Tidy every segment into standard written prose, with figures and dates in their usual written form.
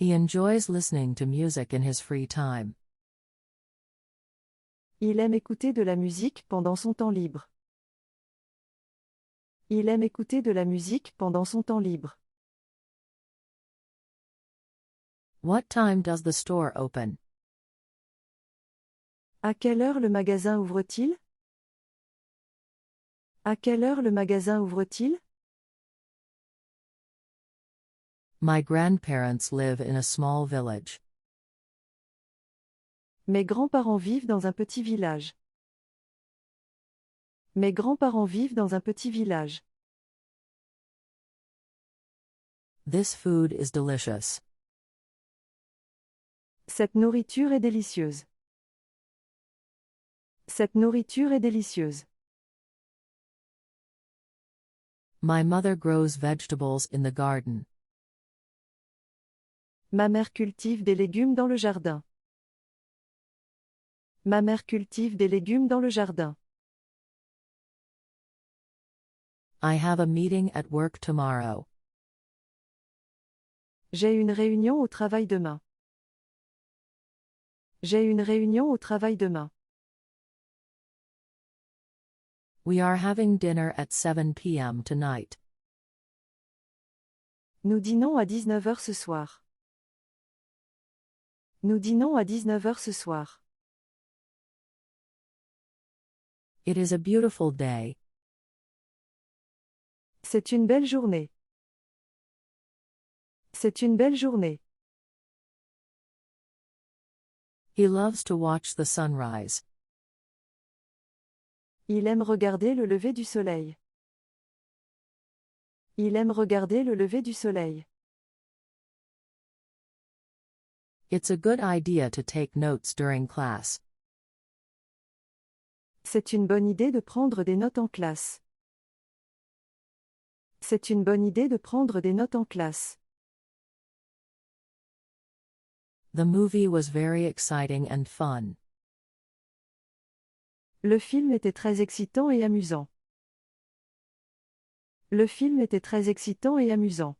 He enjoys listening to music in his free time. Il aime écouter de la musique pendant son temps libre. Il aime écouter de la musique pendant son temps libre. What time does the store open? À quelle heure le magasin ouvre-t-il? À quelle heure le magasin ouvre-t-il? My grandparents live in a small village. Mes grands-parents vivent dans un petit village. Mes grands-parents vivent dans un petit village. This food is delicious. Cette nourriture est délicieuse. Cette nourriture est délicieuse. My mother grows vegetables in the garden. Ma mère cultive des légumes dans le jardin. Ma mère cultive des légumes dans le jardin. I have a meeting at work tomorrow. J'ai une réunion au travail demain. J'ai une réunion au travail demain. We are having dinner at 7 p.m. tonight. Nous dînons à 19h ce soir. Nous dînons à 19h ce soir. It is a beautiful day. C'est une belle journée. C'est une belle journée. He loves to watch the sunrise. Il aime regarder le lever du soleil. Il aime regarder le lever du soleil. It's a good idea to take notes during class. C'est une bonne idée de prendre des notes en classe. C'est une bonne idée de prendre des notes en classe. The movie was very exciting and fun. Le film était très excitant et amusant. Le film était très excitant et amusant.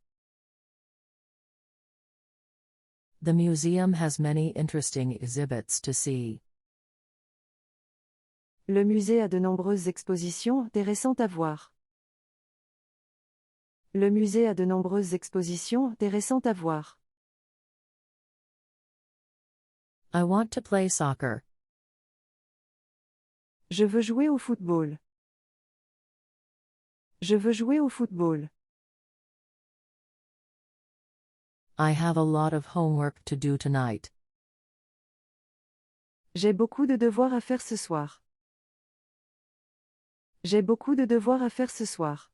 The museum has many interesting exhibits to see. Le musée a de nombreuses expositions intéressantes à voir. Le musée a de nombreuses expositions intéressantes à voir. I want to play soccer. Je veux jouer au football. Je veux jouer au football. I have a lot of homework to do tonight. J'ai beaucoup de devoirs à faire ce soir. J'ai beaucoup de devoirs à faire ce soir.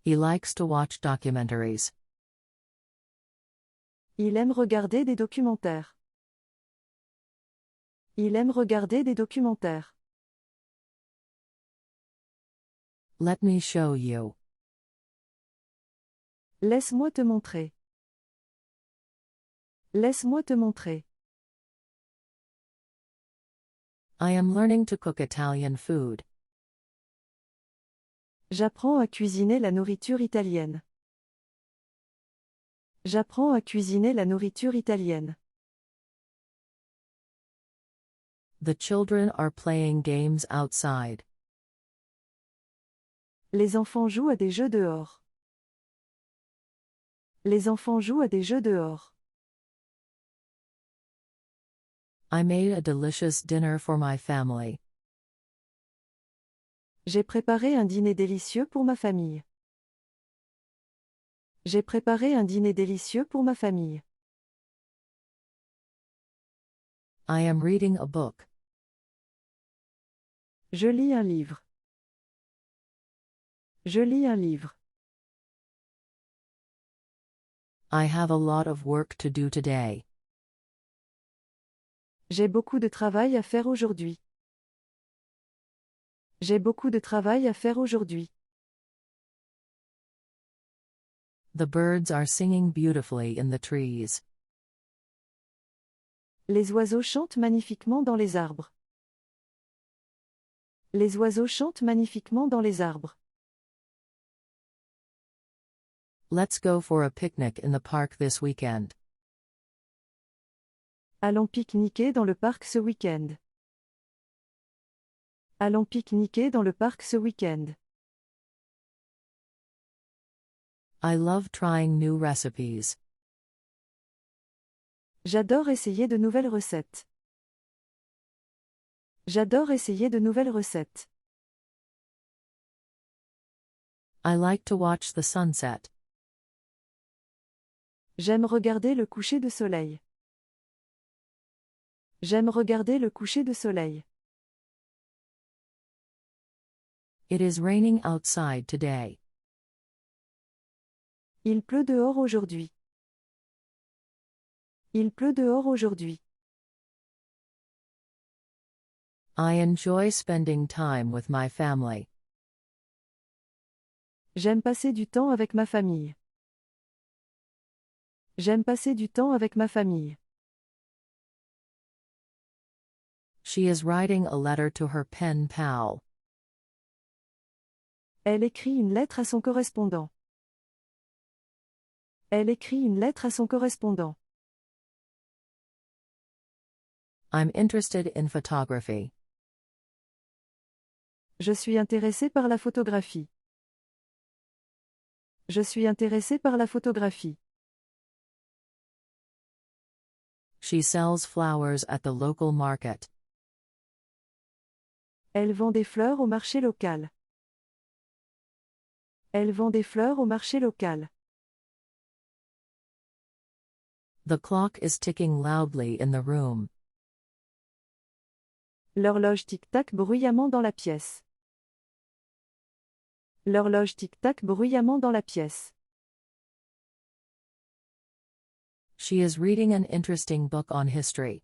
He likes to watch documentaries. Il aime regarder des documentaires. Il aime regarder des documentaires. Let me show you. Laisse-moi te montrer. Laisse-moi te montrer. I am learning to cook Italian food. J'apprends à cuisiner la nourriture italienne. J'apprends à cuisiner la nourriture italienne. The children are playing games outside. Les enfants jouent à des jeux dehors. Les enfants jouent à des jeux dehors. I made a delicious dinner for my family. J'ai préparé un dîner délicieux pour ma famille. J'ai préparé un dîner délicieux pour ma famille. I am reading a book. Je lis un livre. Je lis un livre. I have a lot of work to do today. J'ai beaucoup de travail à faire aujourd'hui. J'ai beaucoup de travail à faire aujourd'hui. The birds are singing beautifully in the trees. Les oiseaux chantent magnifiquement dans les arbres. Les oiseaux chantent magnifiquement dans les arbres. Let's go for a picnic in the park this weekend. Allons pique-niquer dans le parc ce week-end. Allons pique-niquer dans le parc ce week-end. I love trying new recipes. J'adore essayer de nouvelles recettes. J'adore essayer de nouvelles recettes. I like to watch the sunset. J'aime regarder le coucher de soleil. J'aime regarder le coucher de soleil. It is raining outside today. Il pleut dehors aujourd'hui. Il pleut dehors aujourd'hui. I enjoy spending time with my family. J'aime passer du temps avec ma famille. J'aime passer du temps avec ma famille. She is writing a letter to her pen pal. Elle écrit une lettre à son correspondant. Elle écrit une lettre à son correspondant. I'm interested in photography. Je suis intéressé par la photographie. Je suis intéressé par la photographie. She sells flowers at the local market. Elle vend des fleurs au marché local. Elle vend des fleurs au marché local. The clock is ticking loudly in the room. L'horloge tic-tac bruyamment dans la pièce. L'horloge tic-tac bruyamment dans la pièce. She is reading an interesting book on history.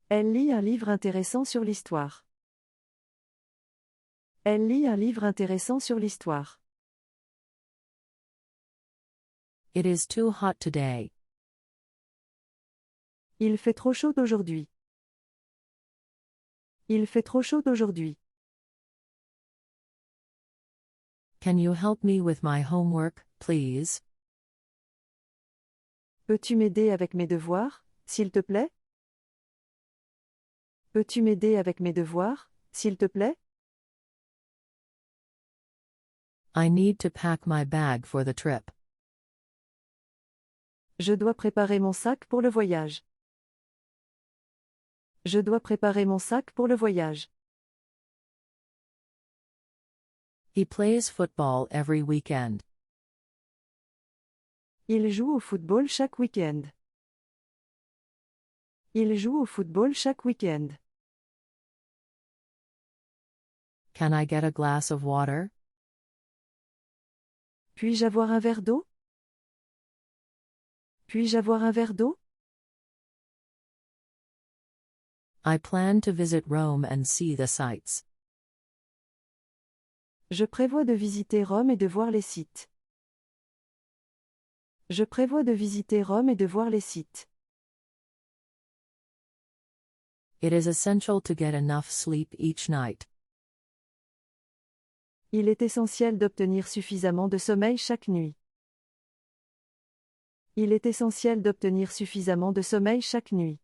Elle lit un livre intéressant sur l'histoire. Elle lit un livre intéressant sur l'histoire. It is too hot today. Il fait trop chaud aujourd'hui. Il fait trop chaud aujourd'hui. Can you help me with my homework, please? Peux-tu m'aider avec mes devoirs, s'il te plaît? Peux-tu m'aider avec mes devoirs, s'il te plaît? I need to pack my bag for the trip. Je dois préparer mon sac pour le voyage. Je dois préparer mon sac pour le voyage. He plays football every weekend. Il joue au football chaque week-end. Il joue au football chaque week-end. Can I get a glass of water? Puis-je avoir un verre d'eau? Puis-je avoir un verre d'eau? I plan to visit Rome and see the sights. Je prévois de visiter Rome et de voir les sites. Je prévois de visiter Rome et de voir les sites. It is essential to get enough sleep each night. Il est essentiel d'obtenir suffisamment de sommeil chaque nuit. Il est essentiel d'obtenir suffisamment de sommeil chaque nuit.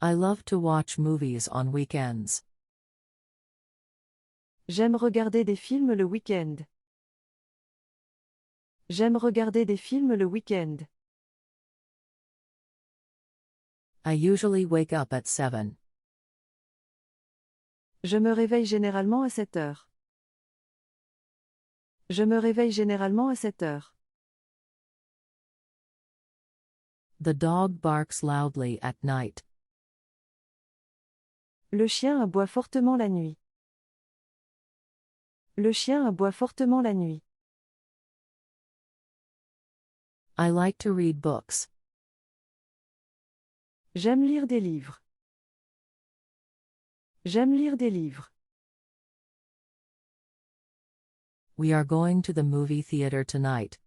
I love to watch movies on weekends. J'aime regarder des films le week-end. J'aime regarder des films le week-end. I usually wake up at 7. Je me réveille généralement à 7 heures. Je me réveille généralement à 7 heures. The dog barks loudly at night. Le chien aboie fortement la nuit. Le chien aboie fortement la nuit. I like to read books. J'aime lire des livres. J'aime lire des livres. We are going to the movie theater tonight.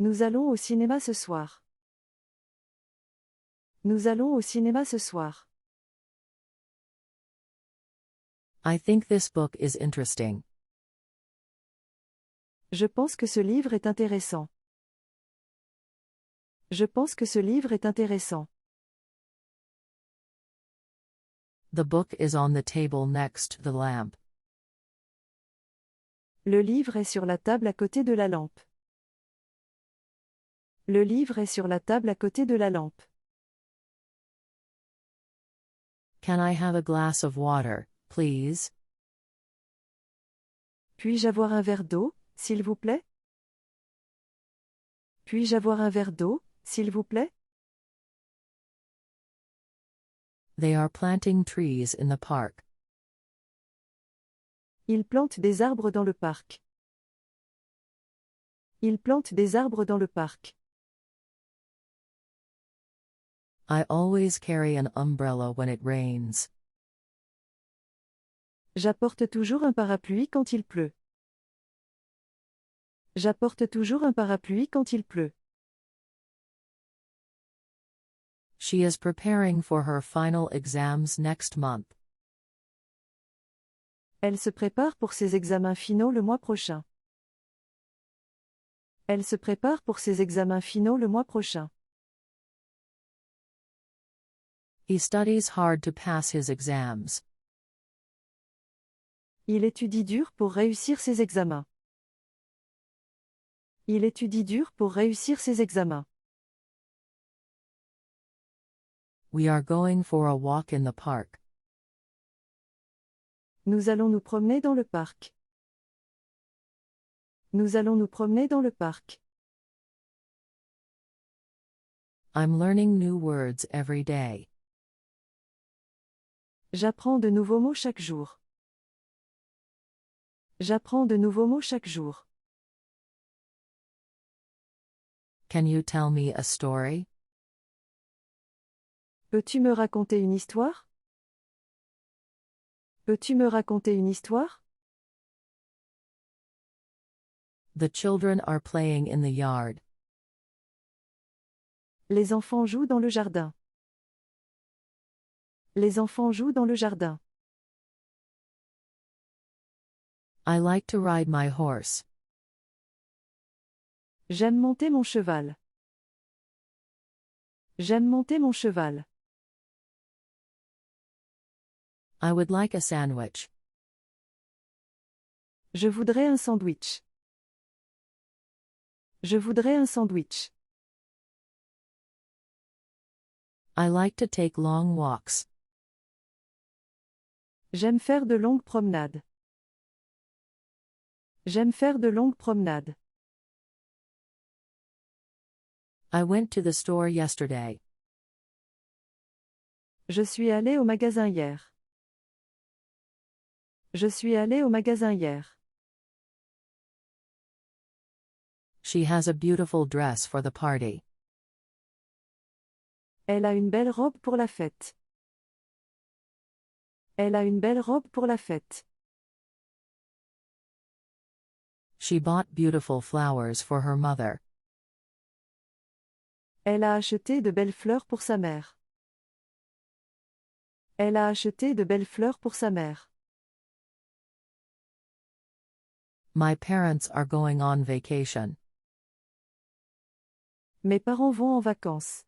Nous allons au cinéma ce soir. Nous allons au cinéma ce soir. I think this book is interesting. Je pense que ce livre est intéressant. Je pense que ce livre est intéressant. The book is on the table next to the lamp. Le livre est sur la table à côté de la lampe. Le livre est sur la table à côté de la lampe. Can I have a glass of water, please? Puis-je avoir un verre d'eau, s'il vous plaît? Puis-je avoir un verre d'eau, s'il vous plaît? They are planting trees in the park. Ils plantent des arbres dans le parc. Ils plantent des arbres dans le parc. I always carry an umbrella when it rains. J'apporte toujours un parapluie quand il pleut. J'apporte toujours un parapluie quand il pleut. She is preparing for her final exams next month. Elle se prépare pour ses examens finaux le mois prochain. Elle se prépare pour ses examens finaux le mois prochain. He studies hard to pass his exams. Il étudie dur pour réussir ses examens. Il étudie dur pour réussir ses examens. We are going for a walk in the park. Nous allons nous promener dans le parc. Nous allons nous promener dans le parc. I'm learning new words every day. J'apprends de nouveaux mots chaque jour. J'apprends de nouveaux mots chaque jour. Can you tell me a story? Peux-tu me raconter une histoire? Peux-tu me raconter une histoire? The children are playing in the yard. Les enfants jouent dans le jardin. Les enfants jouent dans le jardin. I like to ride my horse. J'aime monter mon cheval. J'aime monter mon cheval. I would like a sandwich. Je voudrais un sandwich. Je voudrais un sandwich. I like to take long walks. J'aime faire de longues promenades. J'aime faire de longues promenades. I went to the store yesterday. Je suis allé au magasin hier. Je suis allé au magasin hier. She has a beautiful dress for the party. Elle a une belle robe pour la fête. Elle a une belle robe pour la fête. She bought beautiful flowers for her mother. Elle a acheté de belles fleurs pour sa mère. Elle a acheté de belles fleurs pour sa mère. My parents are going on vacation. Mes parents vont en vacances.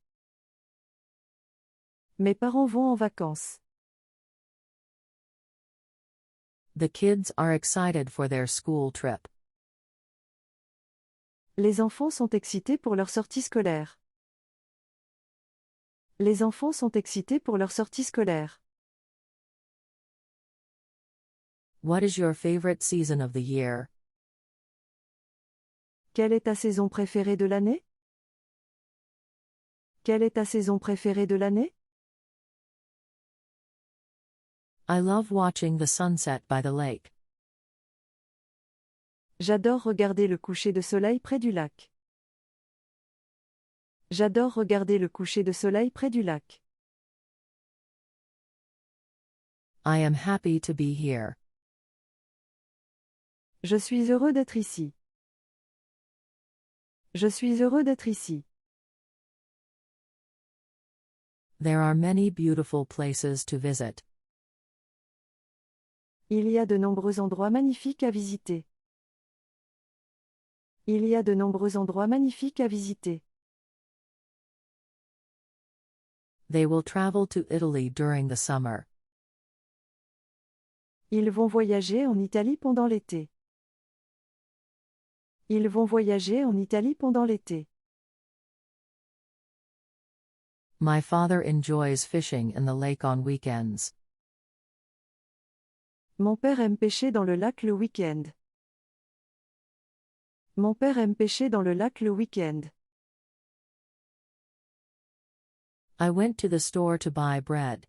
Mes parents vont en vacances. The kids are excited for their school trip. Les enfants sont excités pour leur sortie scolaire. Les enfants sont excités pour leur sortie scolaire. What is your favorite season of the year? Quelle est ta saison préférée de l'année? Quelle est ta saison préférée de l'année? I love watching the sunset by the lake. J'adore regarder le coucher de soleil près du lac. J'adore regarder le coucher de soleil près du lac. I am happy to be here. Je suis heureux d'être ici. Je suis heureux d'être ici. There are many beautiful places to visit. Il y a de nombreux endroits magnifiques à visiter. Il y a de nombreux endroits magnifiques à visiter. They will travel to Italy during the summer. Ils vont voyager en Italie pendant l'été. Ils vont voyager en Italie pendant l'été. My father enjoys fishing in the lake on weekends. Mon père aime pêcher dans le lac le week-end. Mon père aime pêcher dans le lac le week-end. I went to the store to buy bread.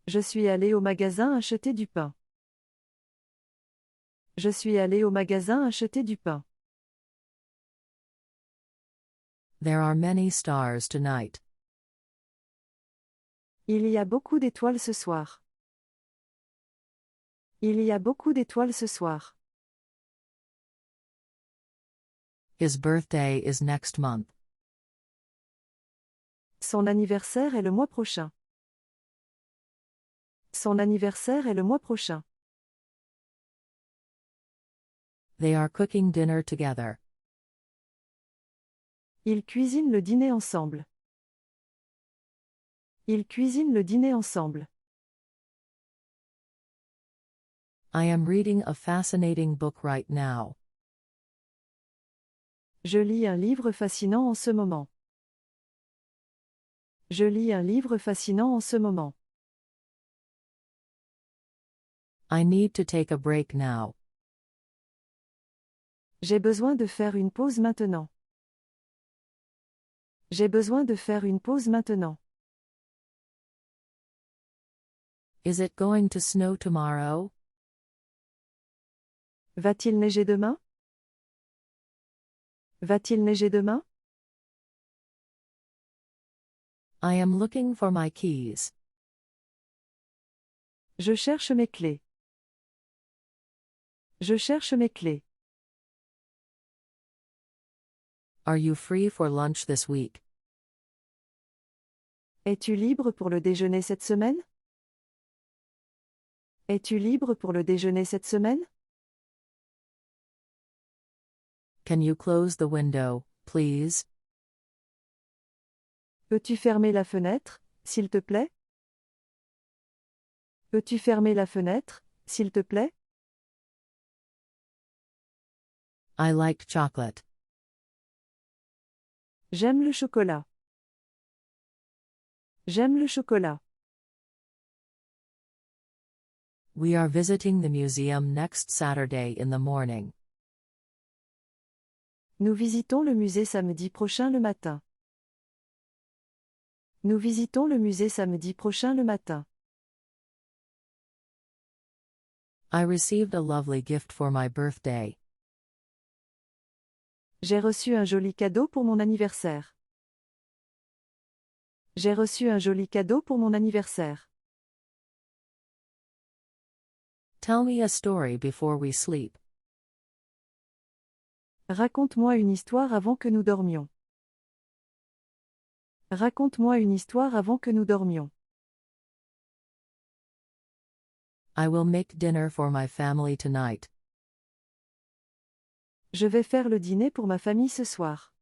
Je suis allé au magasin acheter du pain. Je suis allé au magasin acheter du pain. There are many stars tonight. Il y a beaucoup d'étoiles ce soir. Il y a beaucoup d'étoiles ce soir. His birthday is next month. Son anniversaire est le mois prochain. Son anniversaire est le mois prochain. They are cooking dinner together. Ils cuisinent le dîner ensemble. Ils cuisinent le dîner ensemble. I am reading a fascinating book right now. Je lis un livre fascinant en ce moment. Je lis un livre fascinant en ce moment. I need to take a break now. J'ai besoin de faire une pause maintenant. J'ai besoin de faire une pause maintenant. Is it going to snow tomorrow? Va-t-il neiger demain? Va-t-il neiger demain? I am looking for my keys. Je cherche mes clés. Je cherche mes clés. Are you free for lunch this week? Es-tu libre pour le déjeuner cette semaine? Es-tu libre pour le déjeuner cette semaine? Can you close the window, please? Peux-tu fermer la fenêtre, s'il te plaît? Peux-tu fermer la fenêtre, s'il te plaît? I like chocolate. J'aime le chocolat. J'aime le chocolat. We are visiting the museum next Saturday in the morning. Nous visitons le musée samedi prochain le matin. Nous visitons le musée samedi prochain le matin. I received a lovely gift for my birthday. J'ai reçu un joli cadeau pour mon anniversaire. J'ai reçu un joli cadeau pour mon anniversaire. Tell me a story before we sleep. Raconte-moi une histoire avant que nous dormions. Raconte-moi une histoire avant que nous dormions. I will make dinner for my family tonight. Je vais faire le dîner pour ma famille ce soir.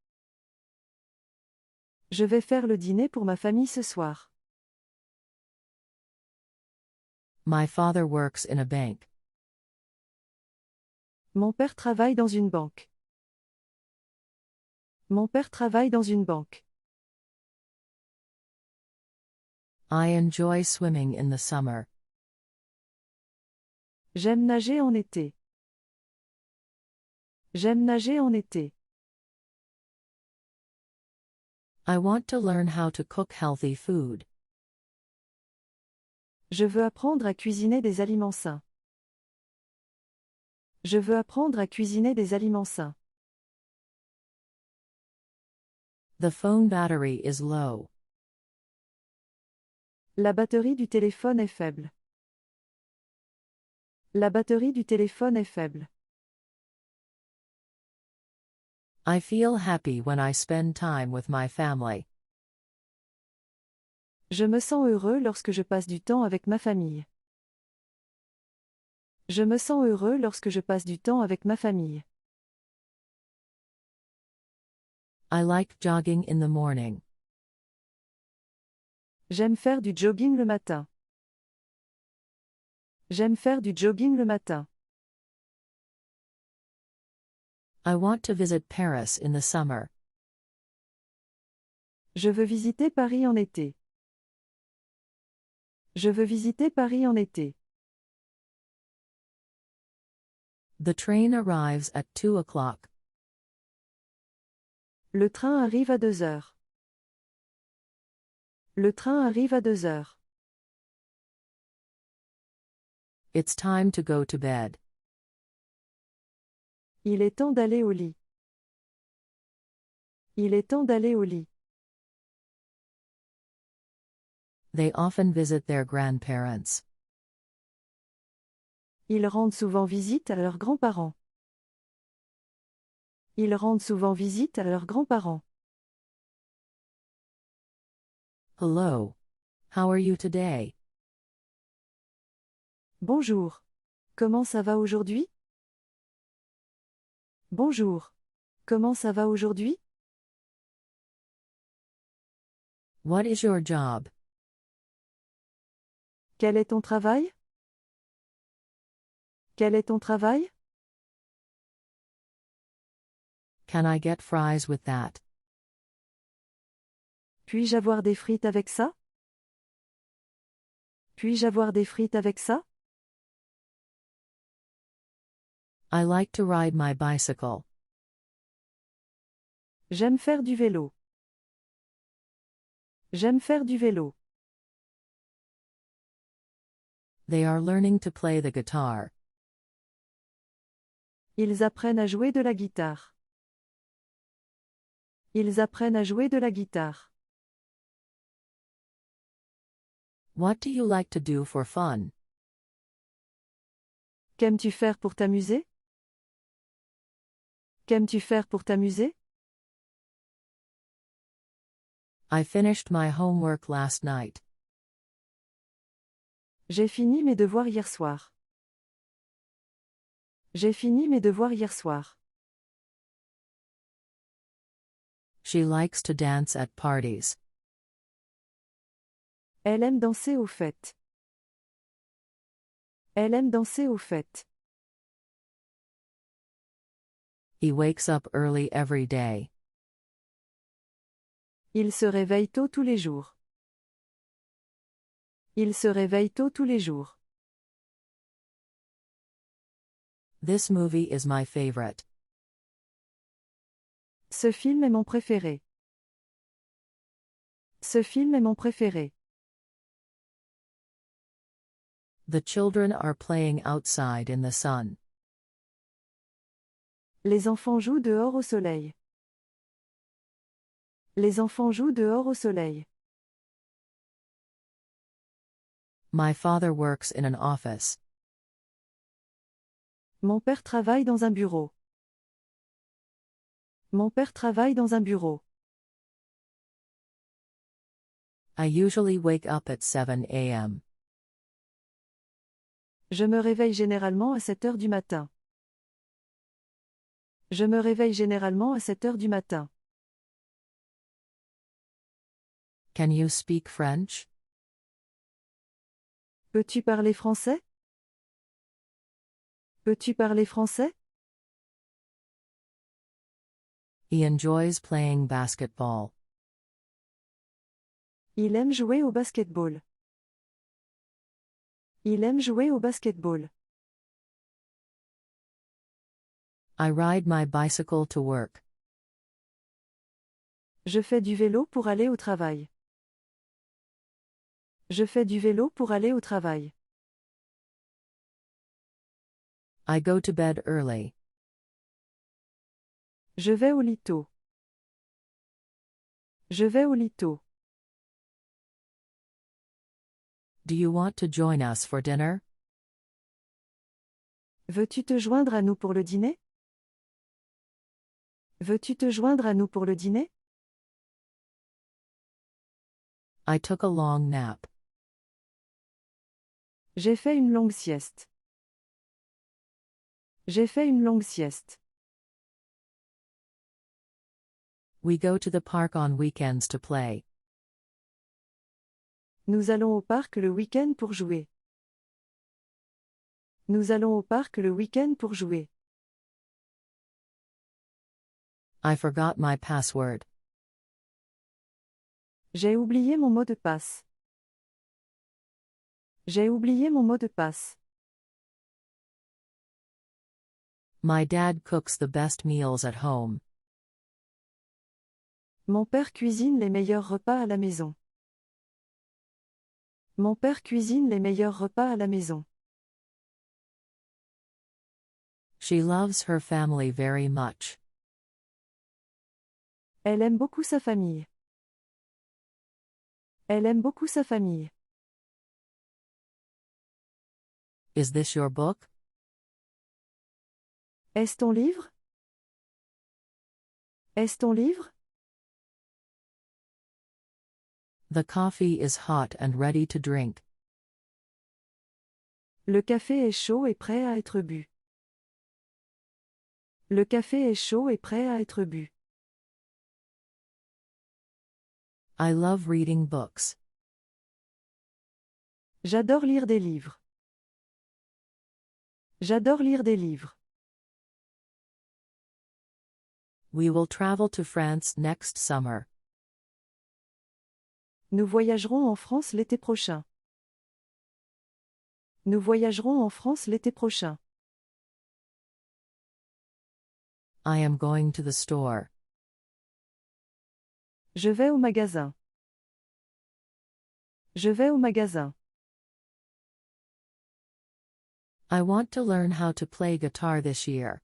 Je vais faire le dîner pour ma famille ce soir. My father works in a bank. Mon père travaille dans une banque. Mon père travaille dans une banque. I enjoy swimming in the summer. J'aime nager en été. J'aime nager en été. I want to learn how to cook healthy food. Je veux apprendre à cuisiner des aliments sains. Je veux apprendre à cuisiner des aliments sains. The phone battery is low. La batterie du téléphone est faible. La batterie du téléphone est faible. I feel happy when I spend time with my family. Je me sens heureux lorsque je passe du temps avec ma famille. Je me sens heureux lorsque je passe du temps avec ma famille. I like jogging in the morning. J'aime faire du jogging le matin. J'aime faire du jogging le matin. I want to visit Paris in the summer. Je veux visiter Paris en été. Je veux visiter Paris en été. The train arrives at 2 o'clock. Le train arrive à 2 heures. Le train arrive à 2 heures. It's time to go to bed. Il est temps d'aller au lit. Il est temps d'aller au lit. They often visit their grandparents. Ils rendent souvent visite à leurs grands-parents. Ils rendent souvent visite à leurs grands-parents. Hello. How are you today? Bonjour. Comment ça va aujourd'hui? Bonjour. Comment ça va aujourd'hui? What is your job? Quel est ton travail? Quel est ton travail? Can I get fries with that? Puis-je avoir des frites avec ça? Puis-je avoir des frites avec ça? I like to ride my bicycle. J'aime faire du vélo. J'aime faire du vélo. They are learning to play the guitar. Ils apprennent à jouer de la guitare. Ils apprennent à jouer de la guitare. What do you like to do for fun? Qu'aimes-tu faire pour t'amuser? Qu'aimes-tu faire pour t'amuser? I finished my homework last night. J'ai fini mes devoirs hier soir. J'ai fini mes devoirs hier soir. She likes to dance at parties. Elle aime danser aux fêtes. Elle aime danser aux fêtes. He wakes up early every day. Il se réveille tôt tous les jours. Il se réveille tôt tous les jours. This movie is my favorite. Ce film est mon préféré. Ce film est mon préféré. The children are playing outside in the sun. Les enfants jouent dehors au soleil. Les enfants jouent dehors au soleil. My father works in an office. Mon père travaille dans un bureau. Mon père travaille dans un bureau. I usually wake up at 7 a.m. Je me réveille généralement à 7 heures du matin. Je me réveille généralement à 7 heures du matin. Can you speak French? Peux-tu parler français? Peux-tu parler français? He enjoys playing basketball. Il aime jouer au basketball. Il aime jouer au basketball. I ride my bicycle to work. Je fais du vélo pour aller au travail. Je fais du vélo pour aller au travail. I go to bed early. Je vais au lit tôt. Je vais au lit tôt. Do you want to join us for dinner? Veux-tu te joindre à nous pour le dîner? Veux-tu te joindre à nous pour le dîner? I took a long nap. J'ai fait une longue sieste. J'ai fait une longue sieste. We go to the park on weekends to play. Nous allons au parc le week-end pour jouer. Nous allons au parc le week-end pour jouer. I forgot my password. J'ai oublié mon mot de passe. J'ai oublié mon mot de passe. My dad cooks the best meals at home. Mon père cuisine les meilleurs repas à la maison. Mon père cuisine les meilleurs repas à la maison. She loves her family very much. Elle aime beaucoup sa famille. Elle aime beaucoup sa famille. Is this your book? Est-ce ton livre? Est-ce ton livre? The coffee is hot and ready to drink. Le café est chaud et prêt à être bu. Le café est chaud et prêt à être bu. I love reading books. J'adore lire des livres. J'adore lire des livres. We will travel to France next summer. Nous voyagerons en France l'été prochain. Nous voyagerons en France l'été prochain. I am going to the store. Je vais au magasin. Je vais au magasin. I want to learn how to play guitar this year.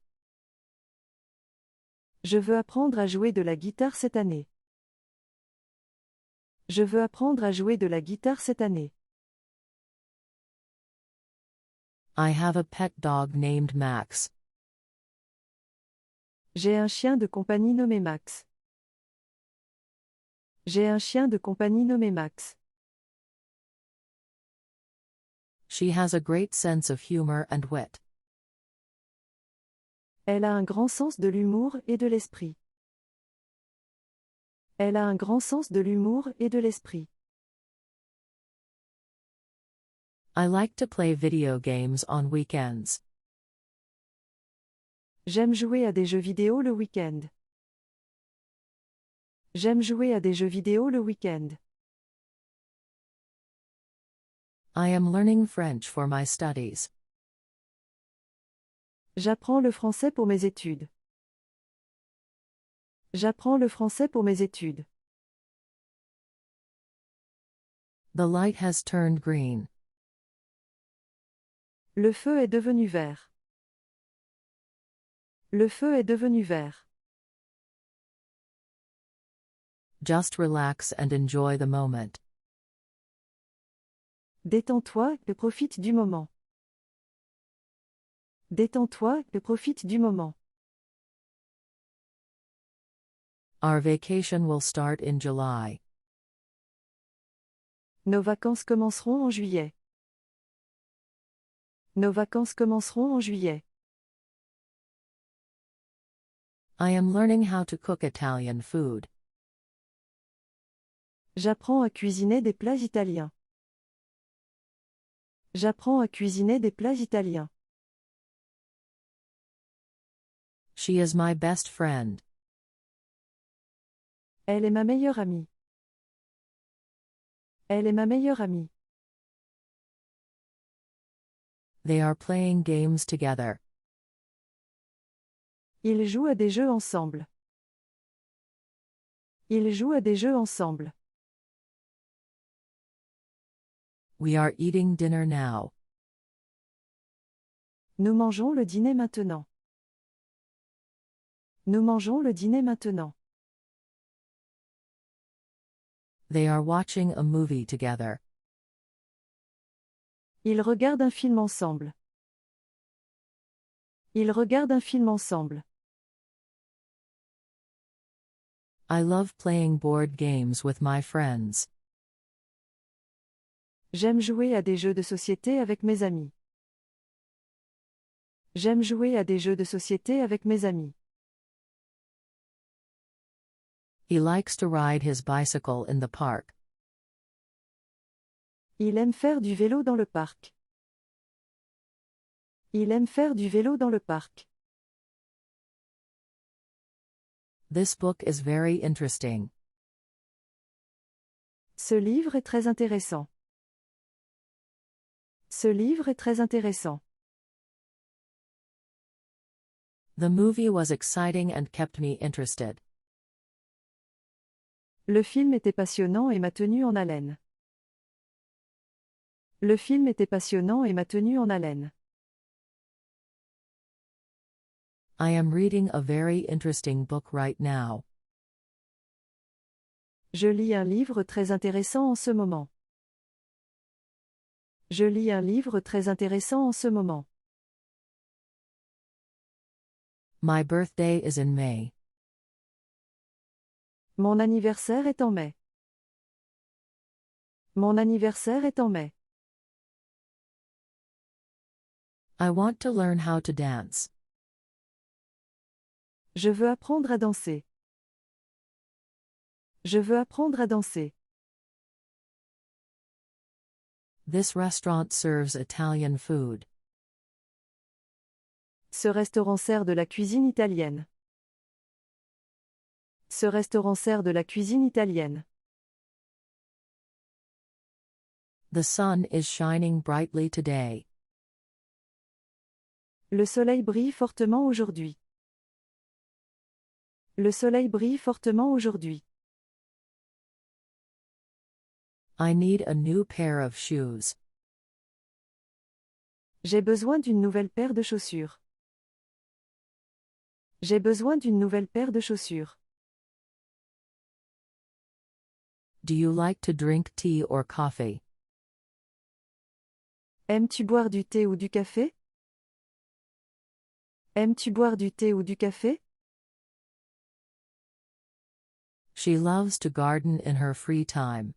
Je veux apprendre à jouer de la guitare cette année. Je veux apprendre à jouer de la guitare cette année. I have a pet dog named Max. J'ai un chien de compagnie nommé Max. J'ai un chien de compagnie nommé Max. She has a great sense of humor and wit. Elle a un grand sens de l'humour et de l'esprit. Elle a un grand sens de l'humour et de l'esprit. I like to play video games on weekends. J'aime jouer à des jeux vidéo le week-end. J'aime jouer à des jeux vidéo le week-end. I am learning French for my studies. J'apprends le français pour mes études. J'apprends le français pour mes études. The light has turned green. Le feu est devenu vert. Le feu est devenu vert. Just relax and enjoy the moment. Détends-toi et profite du moment. Détends-toi et profite du moment. Our vacation will start in July. Nos vacances commenceront en juillet. Nos vacances commenceront en juillet. I am learning how to cook Italian food. J'apprends à cuisiner des plats italiens. J'apprends à cuisiner des plats italiens. She is my best friend. Elle est ma meilleure amie. Elle est ma meilleure amie. They are playing games together. Ils jouent à des jeux ensemble. Ils jouent à des jeux ensemble. We are eating dinner now. Nous mangeons le dîner maintenant. Nous mangeons le dîner maintenant. They are watching a movie together. Ils regardent un film ensemble. Ils regardent un film ensemble. I love playing board games with my friends. J'aime jouer à des jeux de société avec mes amis. J'aime jouer à des jeux de société avec mes amis. He likes to ride his bicycle in the park. Il aime faire du vélo dans le parc. Il aime faire du vélo dans le parc. This book is very interesting. Ce livre est très intéressant. Ce livre est très intéressant. The movie was exciting and kept me interested. Le film était passionnant et m'a tenu en haleine. Le film était passionnant et m'a tenu en haleine. I am reading a very interesting book right now. Je lis un livre très intéressant en ce moment. Je lis un livre très intéressant en ce moment. My birthday is in May. Mon anniversaire est en mai. Mon anniversaire est en mai. I want to learn how to dance. Je veux apprendre à danser. Je veux apprendre à danser. This restaurant serves Italian food. Ce restaurant sert de la cuisine italienne. Ce restaurant sert de la cuisine italienne. The sun is shining brightly today. Le soleil brille fortement aujourd'hui. Le soleil brille fortement aujourd'hui. I need a new pair of shoes. J'ai besoin d'une nouvelle paire de chaussures. J'ai besoin d'une nouvelle paire de chaussures. Do you like to drink tea or coffee? Aimes-tu boire du thé ou du café? Aimes-tu boire du thé ou du café? She loves to garden in her free time.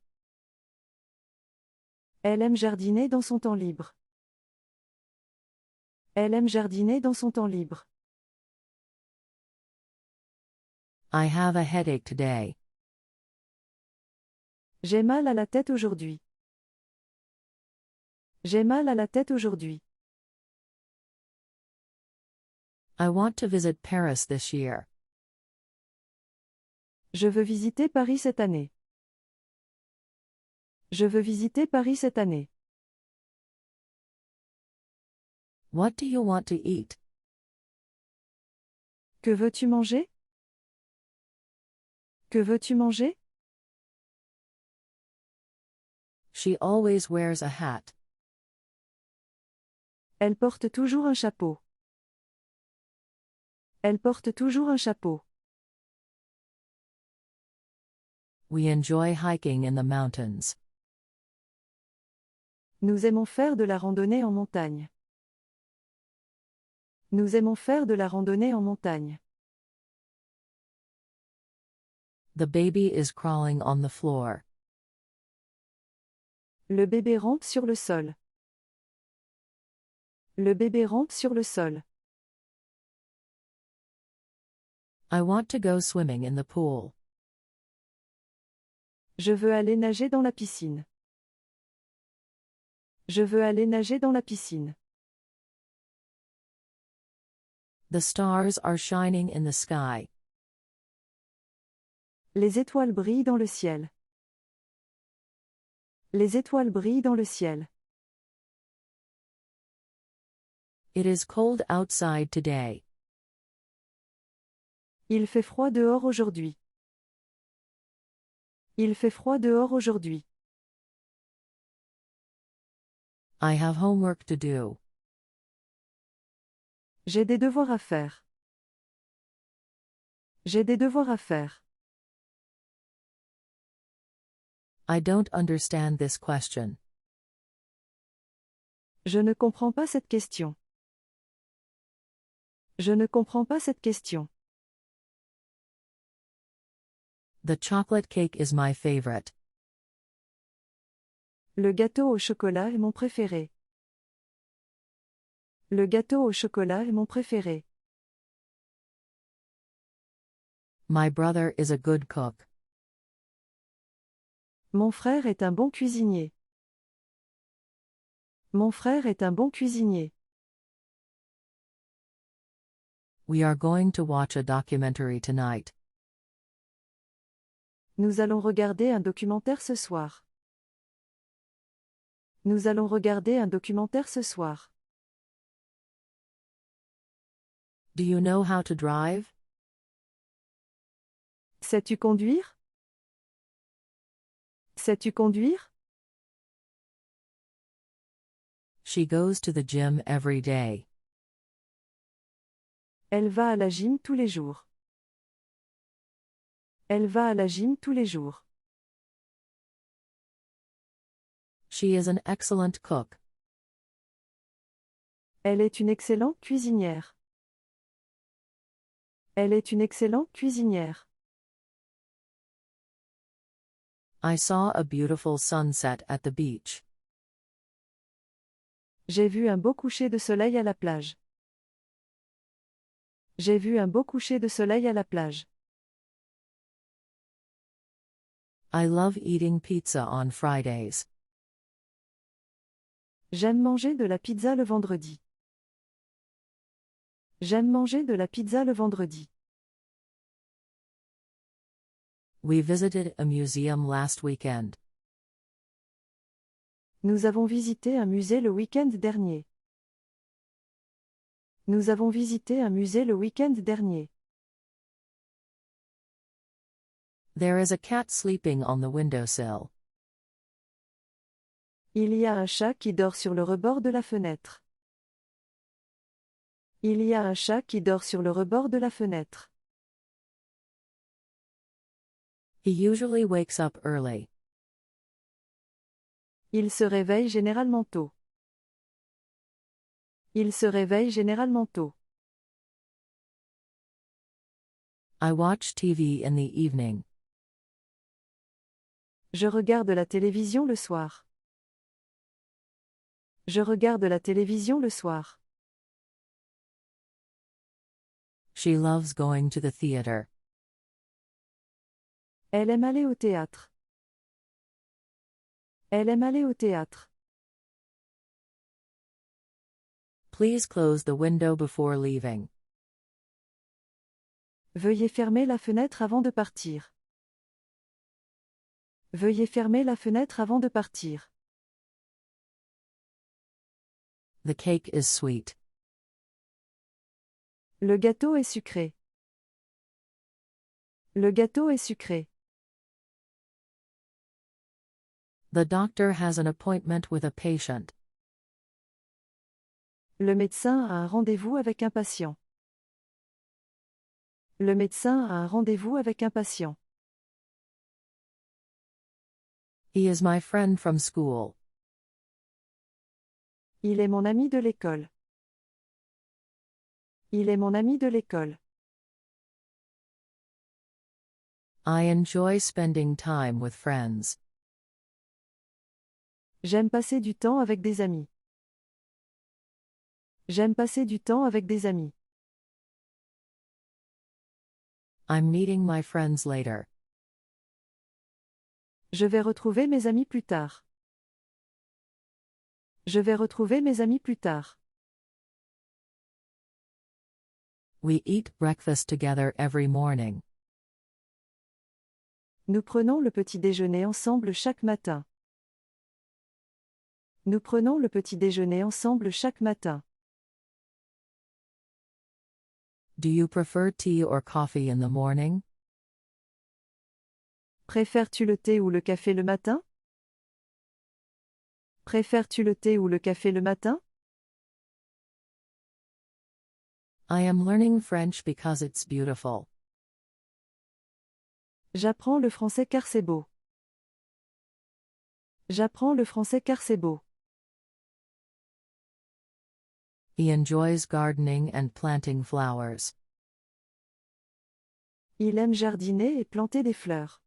Elle aime jardiner dans son temps libre. Elle aime jardiner dans son temps libre. I have a headache today. J'ai mal à la tête aujourd'hui. J'ai mal à la tête aujourd'hui. I want to visit Paris this year. Je veux visiter Paris cette année. Je veux visiter Paris cette année. What do you want to eat? Que veux-tu manger? Que veux-tu manger? She always wears a hat. Elle porte toujours un chapeau. Elle porte toujours un chapeau. We enjoy hiking in the mountains. Nous aimons faire de la randonnée en montagne. Nous aimons faire de la randonnée en montagne. The baby is crawling on the floor. Le bébé rampe sur le sol. Le bébé rampe sur le sol. I want to go swimming in the pool. Je veux aller nager dans la piscine. Je veux aller nager dans la piscine. The stars are shining in the sky. Les étoiles brillent dans le ciel. Les étoiles brillent dans le ciel. It is cold outside today. Il fait froid dehors aujourd'hui. Il fait froid dehors aujourd'hui. I have homework to do. J'ai des devoirs à faire. J'ai des devoirs à faire. I don't understand this question. Je ne comprends pas cette question. Je ne comprends pas cette question. The chocolate cake is my favorite. Le gâteau au chocolat est mon préféré. Le gâteau au chocolat est mon préféré. My brother is a good cook. Mon frère est un bon cuisinier. Mon frère est un bon cuisinier. We are going to watch a documentary tonight. Nous allons regarder un documentaire ce soir. Nous allons regarder un documentaire ce soir. Do you know how to drive? Sais-tu conduire? Sais-tu conduire? She goes to the gym every day. Elle va à la gym tous les jours. Elle va à la gym tous les jours. She is an excellent cook. Elle est une excellente cuisinière. Elle est une excellente cuisinière. I saw a beautiful sunset at the beach. J'ai vu un beau coucher de soleil à la plage. J'ai vu un beau coucher de soleil à la plage. I love eating pizza on Fridays. J'aime manger de la pizza le vendredi. J'aime manger de la pizza le vendredi. We visited a museum last weekend. Nous avons visité un musée le week-end dernier. Nous avons visité un musée le week-end dernier. There is a cat sleeping on the windowsill. Il y a un chat qui dort sur le rebord de la fenêtre. Il y a un chat qui dort sur le rebord de la fenêtre. He usually wakes up early. Il se réveille généralement tôt. Il se réveille généralement tôt. I watch TV in the evening. Je regarde la télévision le soir. Je regarde la télévision le soir. She loves going to the theater. Elle aime aller au théâtre. Elle aime aller au théâtre. Please close the window before leaving. Veuillez fermer la fenêtre avant de partir. Veuillez fermer la fenêtre avant de partir. The cake is sweet. Le gâteau est sucré. Le gâteau est sucré. The doctor has an appointment with a patient. Le médecin a un rendez-vous avec un patient. Le médecin a un rendez-vous avec un patient. He is my friend from school. Il est mon ami de l'école. Il est mon ami de l'école. I enjoy spending time with friends. J'aime passer du temps avec des amis. J'aime passer du temps avec des amis. I'm meeting my friends later. Je vais retrouver mes amis plus tard. Je vais retrouver mes amis plus tard. We eat breakfast together every morning. Nous prenons le petit déjeuner ensemble chaque matin. Nous prenons le petit déjeuner ensemble chaque matin. Do you prefer tea or coffee in the morning? Préfères-tu le thé ou le café le matin? Préfères-tu le thé ou le café le matin? I am learning French because it's beautiful. J'apprends le français car c'est beau. J'apprends le français car c'est beau. He enjoys gardening and planting flowers. Il aime jardiner et planter des fleurs.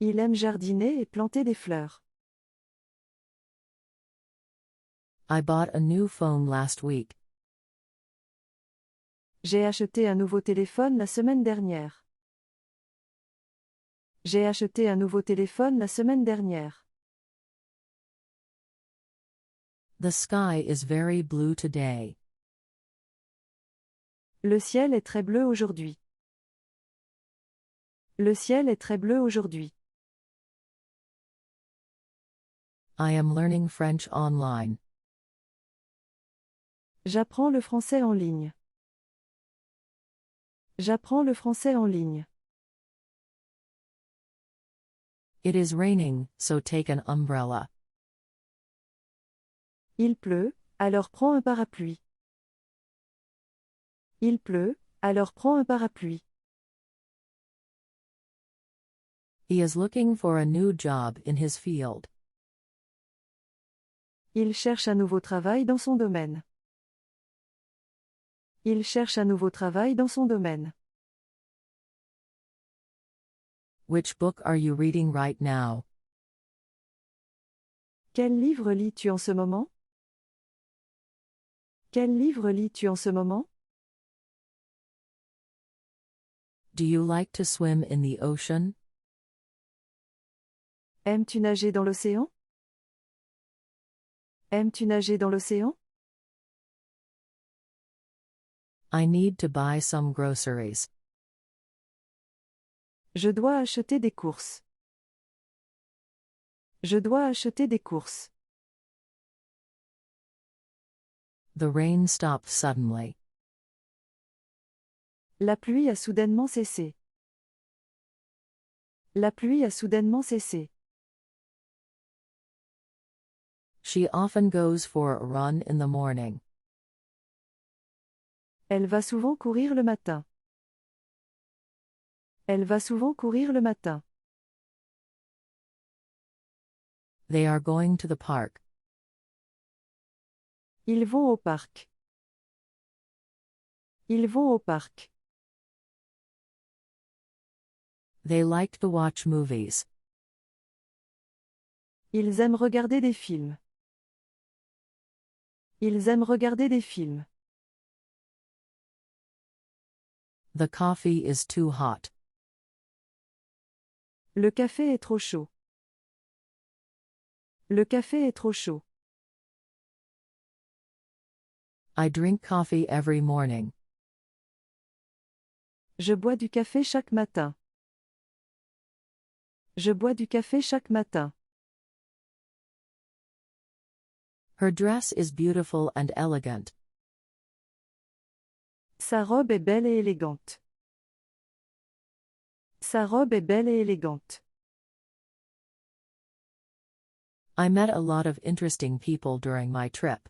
Il aime jardiner et planter des fleurs. I bought a new phone last week. J'ai acheté un nouveau téléphone la semaine dernière. J'ai acheté un nouveau téléphone la semaine dernière. The sky is very blue today. Le ciel est très bleu aujourd'hui. Le ciel est très bleu aujourd'hui. I am learning French online. J'apprends le français en ligne. J'apprends le français en ligne. It is raining, so take an umbrella. Il pleut, alors prends un parapluie. Il pleut, alors prends un parapluie. He is looking for a new job in his field. Il cherche un nouveau travail dans son domaine. Il cherche un nouveau travail dans son domaine. Which book are you reading right now? Quel livre lis-tu en ce moment? Quel livre lis-tu en ce moment? Do you like to swim in the ocean? Aimes-tu nager dans l'océan? Aimes-tu nager dans l'océan? I need to buy some groceries. Je dois acheter des courses. Je dois acheter des courses. The rain stopped suddenly. La pluie a soudainement cessé. La pluie a soudainement cessé. She often goes for a run in the morning. Elle va souvent courir le matin. Elle va souvent courir le matin. They are going to the park. Ils vont au parc. Ils vont au parc. They like to watch movies. Ils aiment regarder des films. Ils aiment regarder des films. The coffee is too hot. Le café est trop chaud. Le café est trop chaud. I drink coffee every morning. Je bois du café chaque matin. Je bois du café chaque matin. Her dress is beautiful and elegant. Sa robe est belle et élégante. Sa robe est belle et élégante. I met a lot of interesting people during my trip.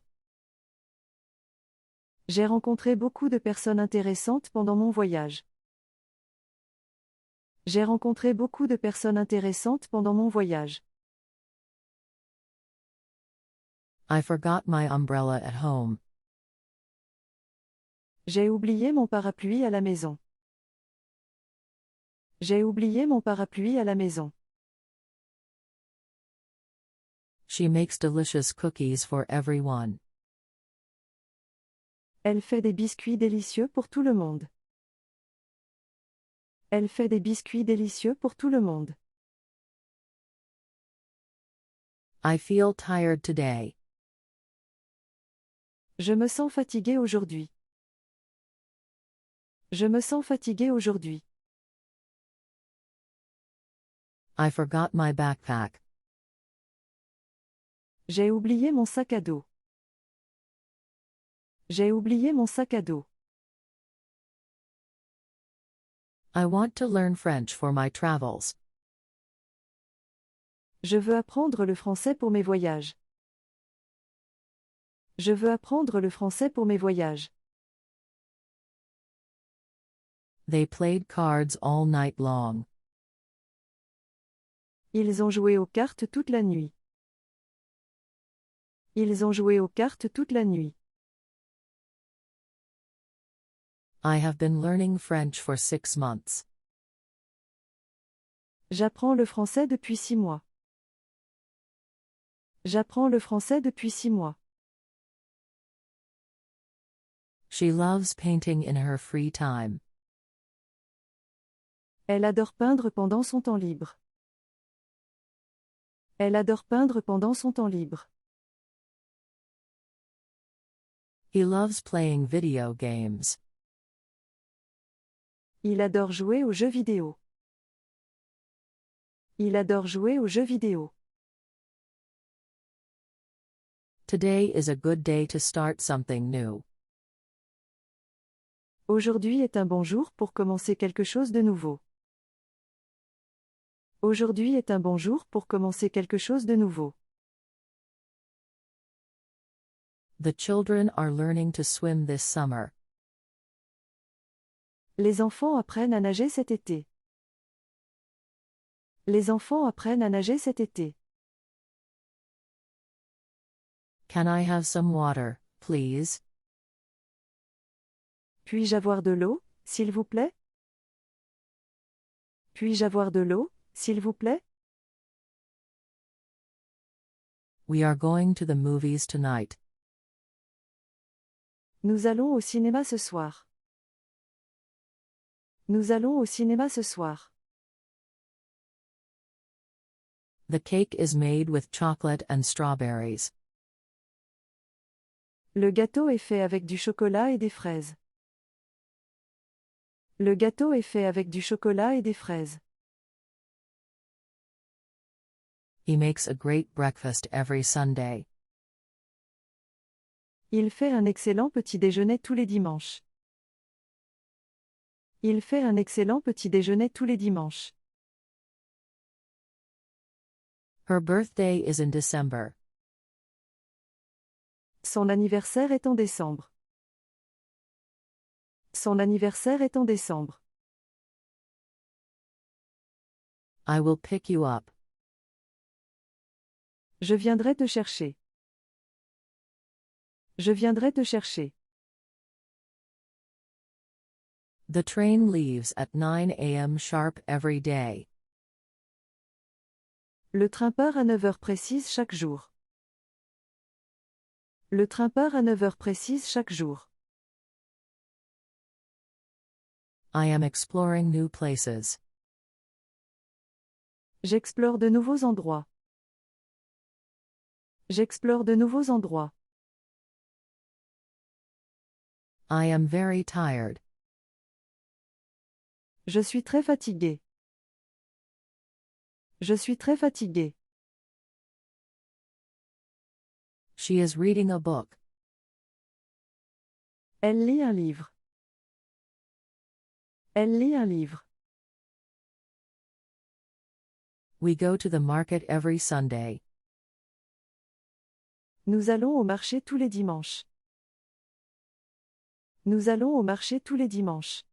J'ai rencontré beaucoup de personnes intéressantes pendant mon voyage. J'ai rencontré beaucoup de personnes intéressantes pendant mon voyage. I forgot my umbrella at home. J'ai oublié mon parapluie à la maison. J'ai oublié mon parapluie à la maison. She makes delicious cookies for everyone. Elle fait des biscuits délicieux pour tout le monde. Elle fait des biscuits délicieux pour tout le monde. I feel tired today. Je me sens fatigué aujourd'hui. Je me sens fatigué aujourd'hui. I forgot my backpack. J'ai oublié mon sac à dos. J'ai oublié mon sac à dos. I want to learn French for my travels. Je veux apprendre le français pour mes voyages. Je veux apprendre le français pour mes voyages. They played cards all night long. Ils ont joué aux cartes toute la nuit. Ils ont joué aux cartes toute la nuit. I have been learning French for 6 months. J'apprends le français depuis 6 mois. J'apprends le français depuis 6 mois. She loves painting in her free time. Elle adore peindre pendant son temps libre. Elle adore peindre pendant son temps libre. He loves playing video games. Il adore jouer aux jeux vidéo. Il adore jouer aux jeux vidéo. Today is a good day to start something new. Aujourd'hui est un bon jour pour commencer quelque chose de nouveau. Aujourd'hui est un bon jour pour commencer quelque chose de nouveau. The children are learning to swim this summer. Les enfants apprennent à nager cet été. Les enfants apprennent à nager cet été. Can I have some water, please? Puis-je avoir de l'eau, s'il vous plaît? Puis-je avoir de l'eau, s'il vous plaît? We are going to the movies tonight. Nous allons au cinéma ce soir. Nous allons au cinéma ce soir. The cake is made with chocolate and strawberries. Le gâteau est fait avec du chocolat et des fraises. Le gâteau est fait avec du chocolat et des fraises. He makes a great breakfast every Sunday. Il fait un excellent petit déjeuner tous les dimanches. Il fait un excellent petit déjeuner tous les dimanches. Her birthday is in December. Son anniversaire est en décembre. Son anniversaire est en décembre. I will pick you up. Je viendrai te chercher. Je viendrai te chercher. The train leaves at 9 a.m. sharp every day. Le train part à 9 heures précises chaque jour. Le train part à 9 heures précises chaque jour. I am exploring new places. J'explore de nouveaux endroits. J'explore de nouveaux endroits. I am very tired. Je suis très fatigué. Je suis très fatigué. She is reading a book. Elle lit un livre. Elle lit un livre. We go to the market every Sunday. Nous allons au marché tous les dimanches. Nous allons au marché tous les dimanches.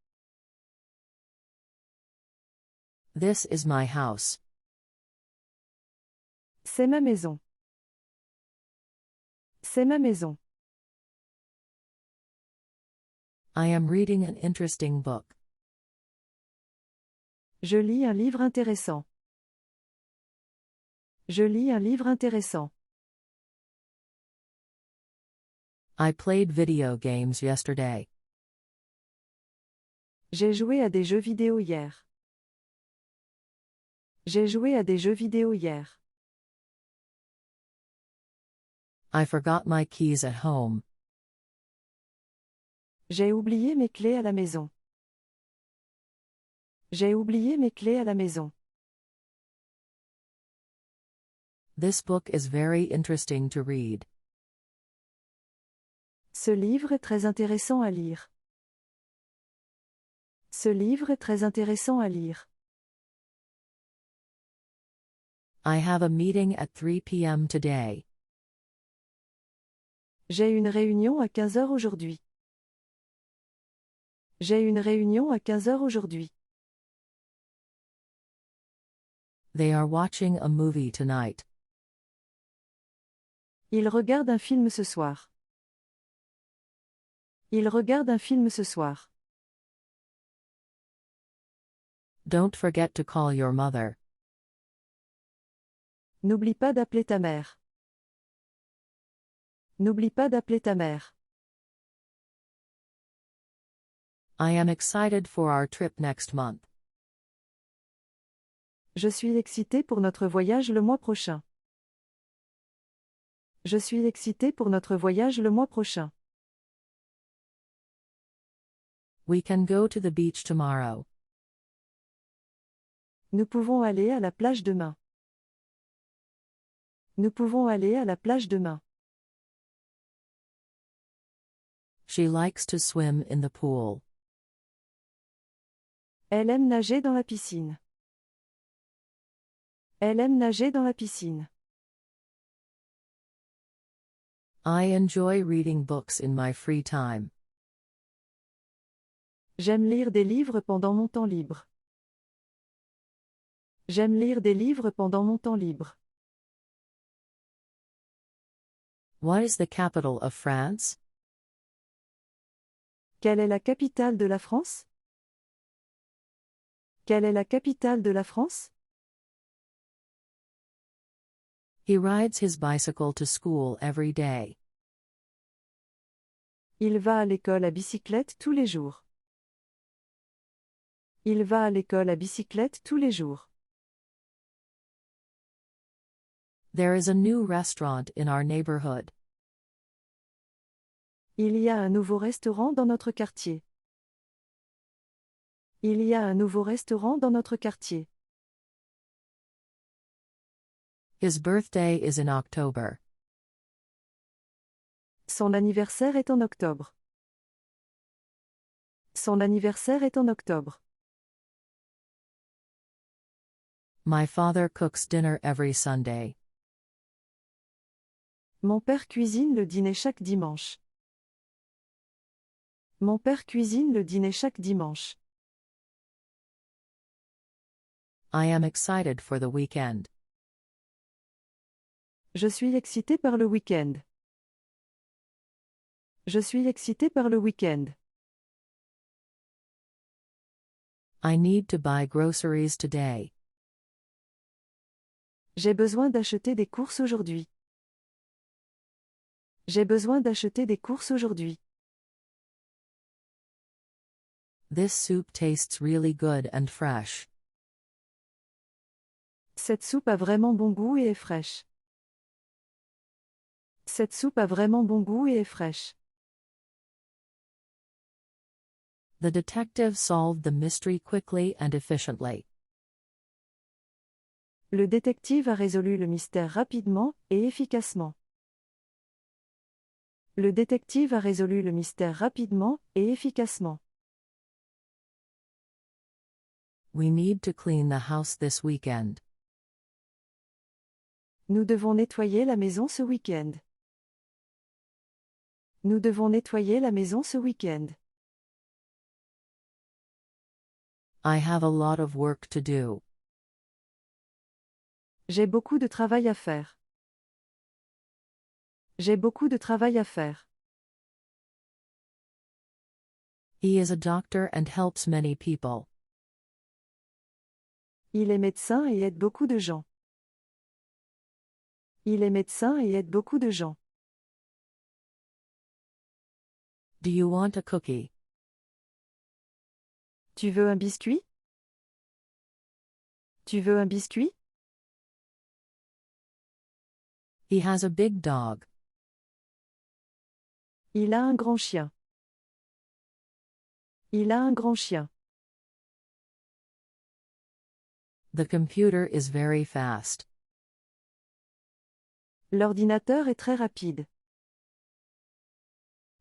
This is my house. C'est ma maison. C'est ma maison. I am reading an interesting book. Je lis un livre intéressant. Je lis un livre intéressant. I played video games yesterday. J'ai joué à des jeux vidéo hier. J'ai joué à des jeux vidéo hier. I forgot my keys at home. J'ai oublié mes clés à la maison. J'ai oublié mes clés à la maison. This book is very interesting to read. Ce livre est très intéressant à lire. Ce livre est très intéressant à lire. I have a meeting at 3 p.m. today. J'ai une réunion à 15 heures aujourd'hui. J'ai une réunion à 15 heures aujourd'hui. They are watching a movie tonight. Il regarde un film ce soir. Il regarde un film ce soir. Don't forget to call your mother. N'oublie pas d'appeler ta mère. N'oublie pas d'appeler ta mère. I am excited for our trip next month. Je suis excité pour notre voyage le mois prochain. Je suis excité pour notre voyage le mois prochain. We can go to the beach tomorrow. Nous pouvons aller à la plage demain. Nous pouvons aller à la plage demain. She likes to swim in the pool. Elle aime nager dans la piscine. Elle aime nager dans la piscine. I enjoy reading books in my free time. J'aime lire des livres pendant mon temps libre. J'aime lire des livres pendant mon temps libre. What is the capital of France? Quelle est la capitale de la France? Quelle est la capitale de la France? He rides his bicycle to school every day. Il va à l'école à bicyclette tous les jours. Il va à l'école à bicyclette tous les jours. There is a new restaurant in our neighborhood. Il y a un nouveau restaurant dans notre quartier. Il y a un nouveau restaurant dans notre quartier. His birthday is in October. Son anniversaire est en octobre. Son anniversaire est en octobre. My father cooks dinner every Sunday. Mon père cuisine le dîner chaque dimanche. Mon père cuisine le dîner chaque dimanche. I am excited for the weekend. Je suis excité par le week-end. Je suis excité par le week-end. I need to buy groceries today. J'ai besoin d'acheter des courses aujourd'hui. J'ai besoin d'acheter des courses aujourd'hui. This soup tastes really good and fresh. Cette soupe a vraiment bon goût et est fraîche. Cette soupe a vraiment bon goût et est fraîche. The detective solved the mystery quickly and efficiently. Le détective a résolu le mystère rapidement et efficacement. Le détective a résolu le mystère rapidement et efficacement. We need to clean the house this weekend. Nous devons nettoyer la maison ce week-end. Nous devons nettoyer la maison ce week-end. I have a lot of work to do. J'ai beaucoup de travail à faire. J'ai beaucoup de travail à faire. He is a doctor and helps many people. Il est médecin et aide beaucoup de gens. Il est médecin et aide beaucoup de gens. Do you want a cookie? Tu veux un biscuit? Tu veux un biscuit? He has a big dog. Il a un grand chien. Il a un grand chien. The computer is very fast. L'ordinateur est très rapide.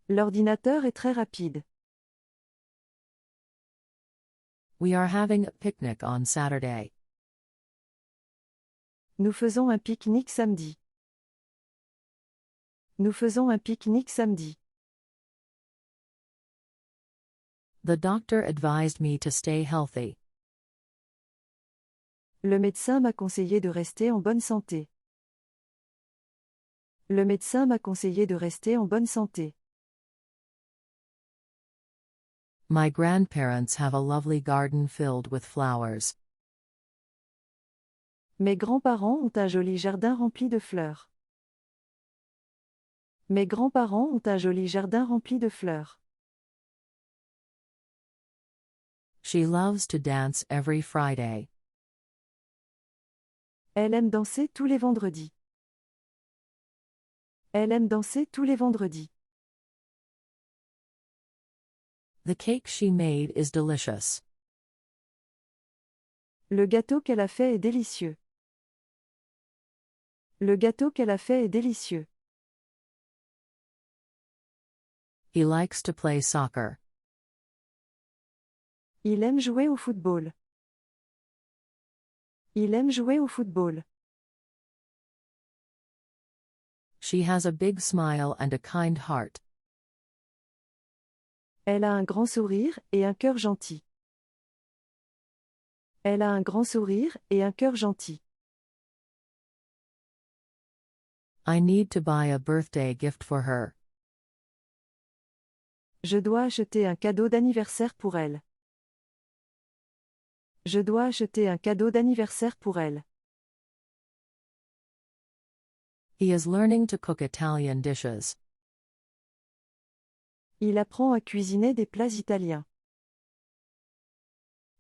L'ordinateur est très rapide. We are having a picnic on Saturday. Nous faisons un pique-nique samedi. Nous faisons un pique-nique samedi. The doctor advised me to stay healthy. Le médecin m'a conseillé de rester en bonne santé. Le médecin m'a conseillé de rester en bonne santé. My grandparents have a lovely garden filled with flowers. Mes grands-parents ont un joli jardin rempli de fleurs. Mes grands-parents ont un joli jardin rempli de fleurs. She loves to dance every Friday. Elle aime danser tous les vendredis. Elle aime danser tous les vendredis. The cake she made is delicious. Le gâteau qu'elle a fait est délicieux. Le gâteau qu'elle a fait est délicieux. He likes to play soccer. Il aime jouer au football. Il aime jouer au football. She has a big smile and a kind heart. Elle a un grand sourire et un cœur gentil. Elle a un grand sourire et un cœur gentil. I need to buy a birthday gift for her. Je dois acheter un cadeau d'anniversaire pour elle. Je dois acheter un cadeau d'anniversaire pour elle. He is learning to cook Italian dishes. Il apprend à cuisiner des plats italiens.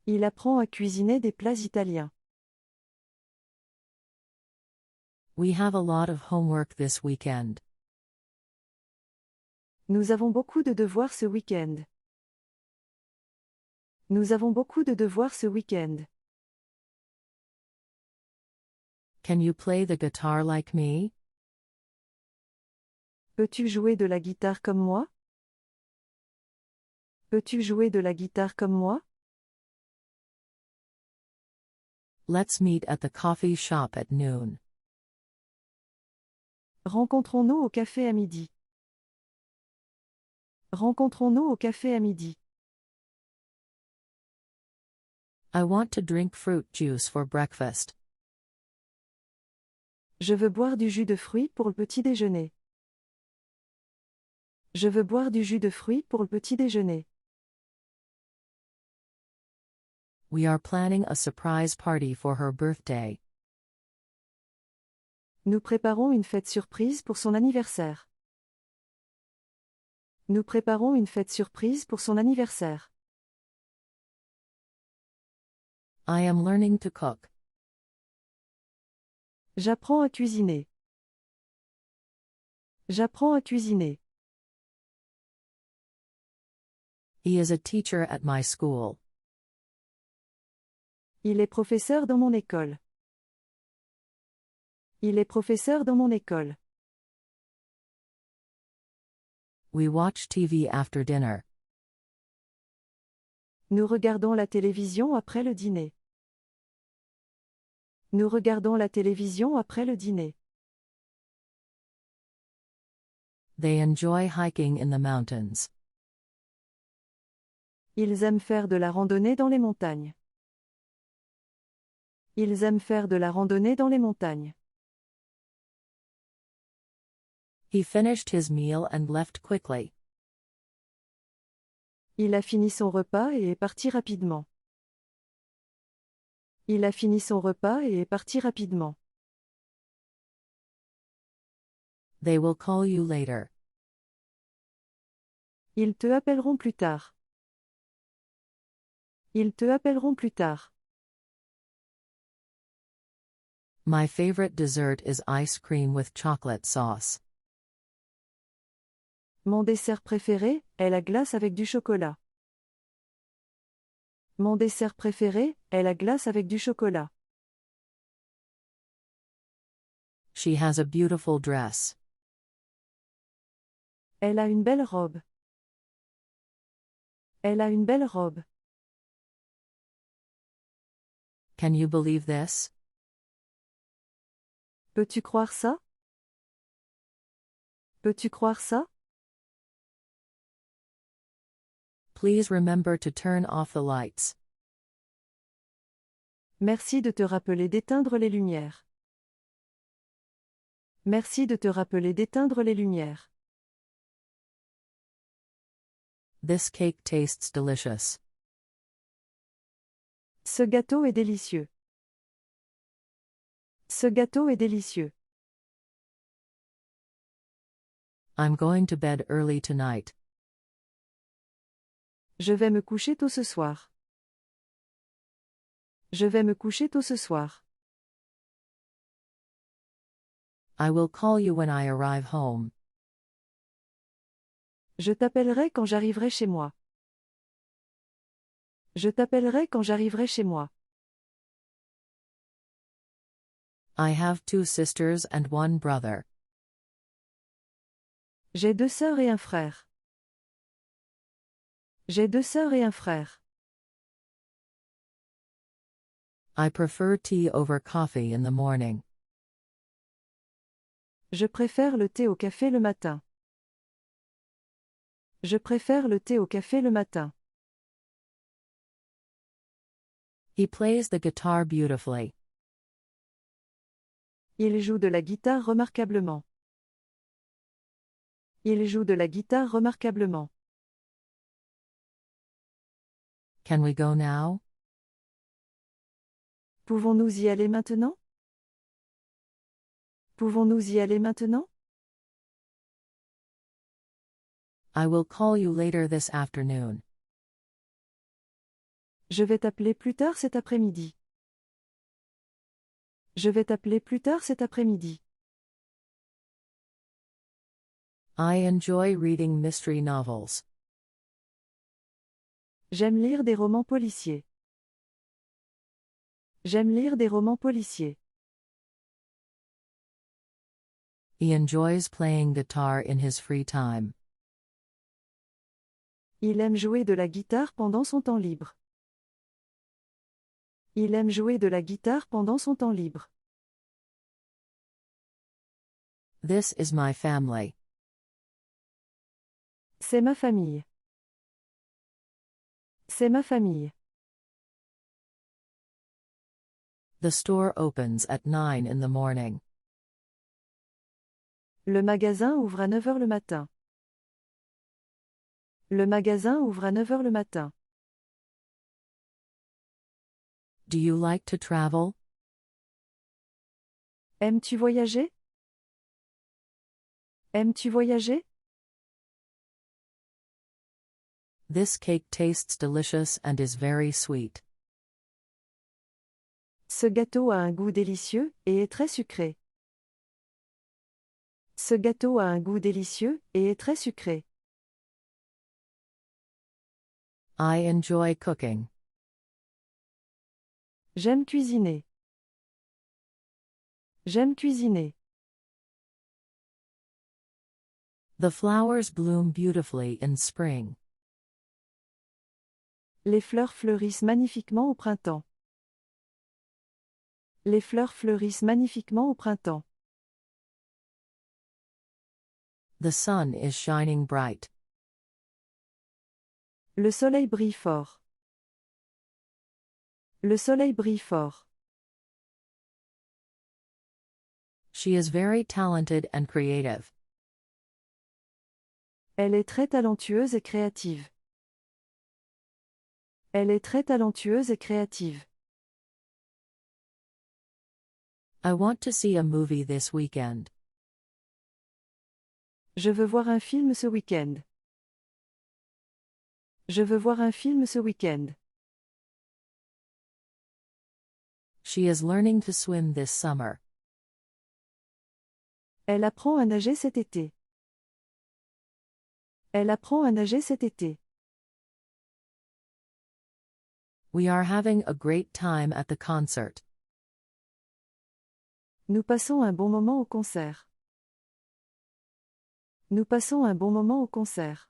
Il apprend à cuisiner des plats italiens. We have a lot of homework this weekend. Nous avons beaucoup de devoirs ce week-end. Nous avons beaucoup de devoirs ce week-end. Can you play the guitar like me? Peux-tu jouer de la guitare comme moi? Peux-tu jouer de la guitare comme moi? Let's meet at the coffee shop at noon. Rencontrons-nous au café à midi. Rencontrons-nous au café à midi. I want to drink fruit juice for breakfast. Je veux boire du jus de fruits pour le petit déjeuner. Je veux boire du jus de fruits pour le petit déjeuner. We are planning a surprise party for her birthday. Nous préparons une fête surprise pour son anniversaire. Nous préparons une fête surprise pour son anniversaire. I am learning to cook. J'apprends à cuisiner. J'apprends à cuisiner. He is a teacher at my school. Il est professeur dans mon école. Il est professeur dans mon école. We watch TV after dinner. Nous regardons la télévision après le dîner. Nous regardons la télévision après le dîner. They enjoy hiking in the mountains. Ils aiment faire de la randonnée dans les montagnes. Ils aiment faire de la randonnée dans les montagnes. He finished his meal and left quickly. Il a fini son repas et est parti rapidement. Il a fini son repas et est parti rapidement. They will call you later. Ils te appelleront plus tard. Ils te appelleront plus tard. My favorite dessert is ice cream with chocolate sauce. Mon dessert préféré est la glace avec du chocolat. Mon dessert préféré est la glace avec du chocolat. She has a beautiful dress. Elle a une belle robe. Elle a une belle robe. Can you believe this? Peux-tu croire ça? Peux-tu croire ça? Please remember to turn off the lights. Merci de te rappeler d'éteindre les lumières. Merci de te rappeler d'éteindre les lumières. This cake tastes delicious. Ce gâteau est délicieux. Ce gâteau est délicieux. I'm going to bed early tonight. Je vais me coucher tôt ce soir. Je vais me coucher tôt ce soir. I will call you when I arrive home. Je t'appellerai quand j'arriverai chez moi. Je t'appellerai quand j'arriverai chez moi. I have 2 sisters and 1 brother. J'ai 2 sœurs et un frère. J'ai 2 sœurs et un frère. I prefer tea over coffee in the morning. Je préfère le thé au café le matin. Je préfère le thé au café le matin. He plays the guitar beautifully. Il joue de la guitare remarquablement. Il joue de la guitare remarquablement. Can we go now? Pouvons-nous y aller maintenant? Pouvons-nous y aller maintenant? I will call you later this afternoon. Je vais t'appeler plus tard cet après-midi. Je vais t'appeler plus tard cet après-midi. I enjoy reading mystery novels. J'aime lire des romans policiers. J'aime lire des romans policiers. He enjoys playing guitar in his free time. Il aime jouer de la guitare pendant son temps libre. Il aime jouer de la guitare pendant son temps libre. This is my family. C'est ma famille. C'est ma famille. The store opens at 9 in the morning. Le magasin ouvre à 9 heures le matin. Le magasin ouvre à 9 heures le matin. Do you like to travel? Aimes-tu voyager? Aimes-tu voyager? This cake tastes delicious and is very sweet. Ce gâteau a un goût délicieux et est très sucré. Ce gâteau a un goût délicieux et est très sucré. I enjoy cooking. J'aime cuisiner. J'aime cuisiner. The flowers bloom beautifully in spring. Les fleurs fleurissent magnifiquement au printemps. Les fleurs fleurissent magnifiquement au printemps. The sun is shining bright. Le soleil brille fort. Le soleil brille fort. She is very talented and creative. Elle est très talentueuse et créative. Elle est très talentueuse et créative. I want to see a movie this weekend. Je veux voir un film ce week-end. Je veux voir un film ce week-end. She is learning to swim this summer. Elle apprend à nager cet été. Elle apprend à nager cet été. We are having a great time at the concert. Nous passons un bon moment au concert. Nous passons un bon moment au concert.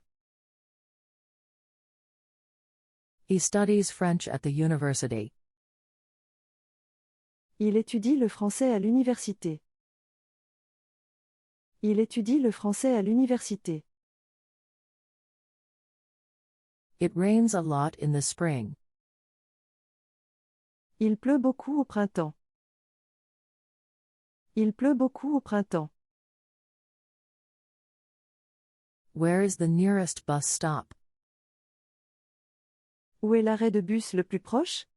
He studies French at the university. Il étudie le français à l'université. Il étudie le français à l'université. It rains a lot in the spring. Il pleut beaucoup au printemps. Il pleut beaucoup au printemps. Where is the nearest bus stop? Où est l'arrêt de bus le plus proche?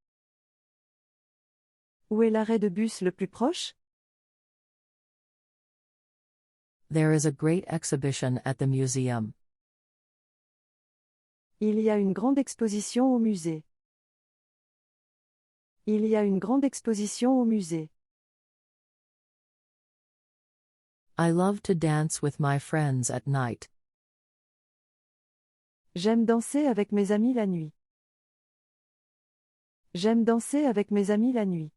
Où est l'arrêt de bus le plus proche? There is a great exhibition at the museum. Il y a une grande exposition au musée. Il y a une grande exposition au musée. I love to dance with my friends at night. J'aime danser avec mes amis la nuit. J'aime danser avec mes amis la nuit.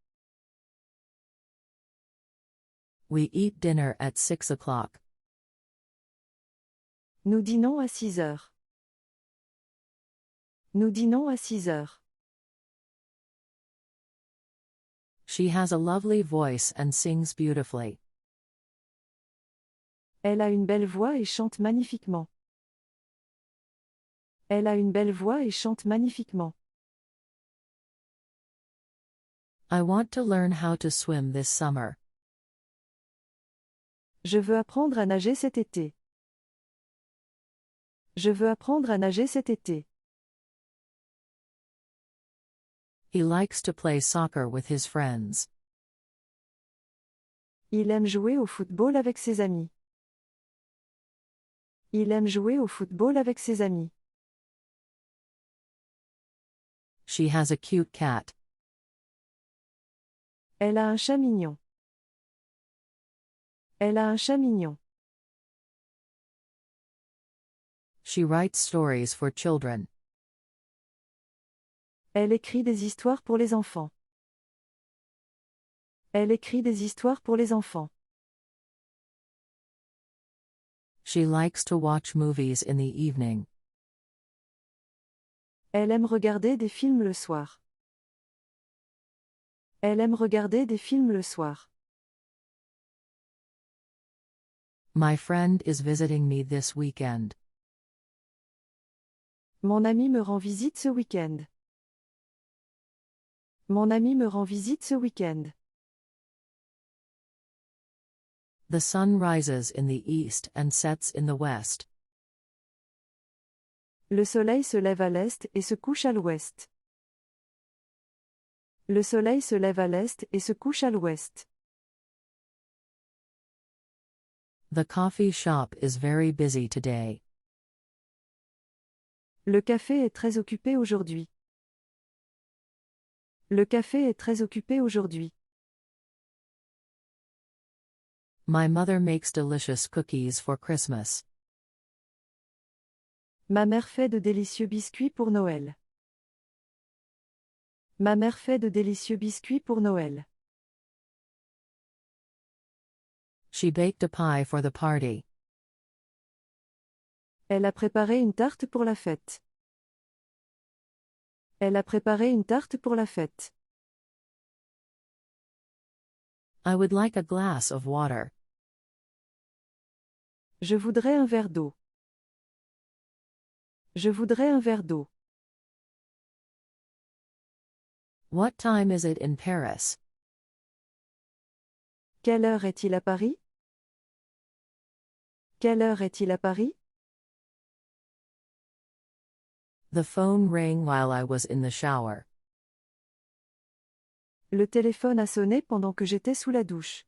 We eat dinner at 6 o'clock. Nous dînons à 6 heures. Nous dînons à 6 heures. She has a lovely voice and sings beautifully. Elle a une belle voix et chante magnifiquement. Elle a une belle voix et chante magnifiquement. I want to learn how to swim this summer. Je veux apprendre à nager cet été. Je veux apprendre à nager cet été. He likes to play soccer with his friends. Il aime jouer au football avec ses amis. Il aime jouer au football avec ses amis. She has a cute cat. Elle a un chat mignon. Elle a un chat mignon. She writes stories for children. Elle écrit des histoires pour les enfants. Elle écrit des histoires pour les enfants. She likes to watch movies in the evening. Elle aime regarder des films le soir. Elle aime regarder des films le soir. My friend is visiting me this weekend. Mon ami me rend visite ce week-end. Mon ami me rend visite ce week-end. The sun rises in the east and sets in the west. Le soleil se lève à l'est et se couche à l'ouest. Le soleil se lève à l'est et se couche à l'ouest. The coffee shop is very busy today. Le café est très occupé aujourd'hui. Le café est très occupé aujourd'hui. My mother makes delicious cookies for Christmas. Ma mère fait de délicieux biscuits pour Noël. Ma mère fait de délicieux biscuits pour Noël. She baked a pie for the party. Elle a préparé une tarte pour la fête. Elle a préparé une tarte pour la fête. I would like a glass of water. Je voudrais un verre d'eau. Je voudrais un verre d'eau. What time is it in Paris? Quelle heure est-il à Paris? Quelle heure est-il à Paris? The phone rang while I was in the shower. Le téléphone a sonné pendant que j'étais sous la douche.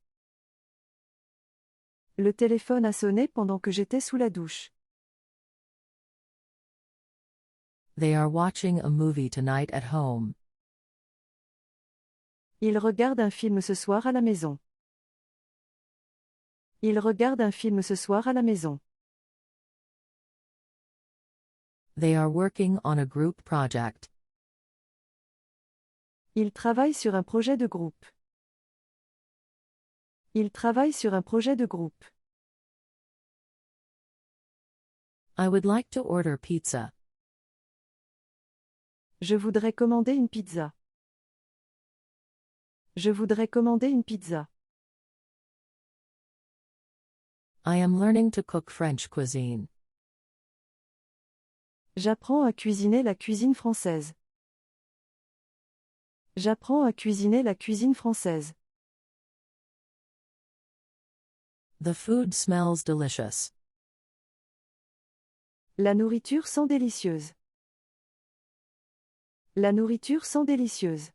Le téléphone a sonné pendant que j'étais sous la douche. They are watching a movie tonight at home. Il regarde un film ce soir à la maison. Il regarde un film ce soir à la maison. They are working on a group project. Il travaille sur un projet de groupe. Il travaille sur un projet de groupe. I would like to order pizza. Je voudrais commander une pizza. Je voudrais commander une pizza. I am learning to cook French cuisine. J'apprends à cuisiner la cuisine française. J'apprends à cuisiner la cuisine française. The food smells delicious. La nourriture sent délicieuse. La nourriture sent délicieuse.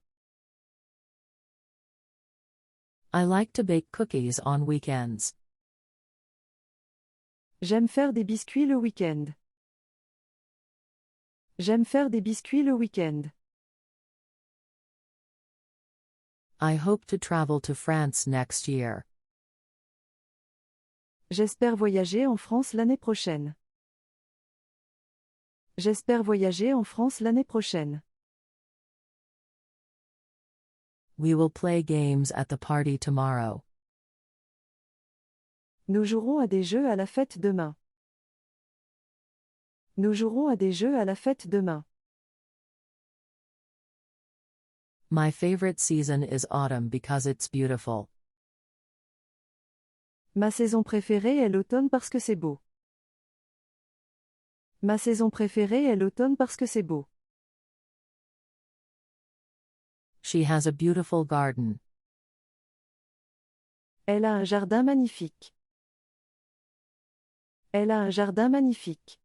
I like to bake cookies on weekends. J'aime faire des biscuits le week-end. J'aime faire des biscuits le week-end. I hope to travel to France next year. J'espère voyager en France l'année prochaine. J'espère voyager en France l'année prochaine. We will play games at the party tomorrow. Nous jouerons à des jeux à la fête demain. Nous jouerons à des jeux à la fête demain. My favorite season is autumn because it's beautiful. Ma saison préférée est l'automne parce que c'est beau. Ma saison préférée est l'automne parce que c'est beau. She has a beautiful garden. Elle a un jardin magnifique. Elle a un jardin magnifique.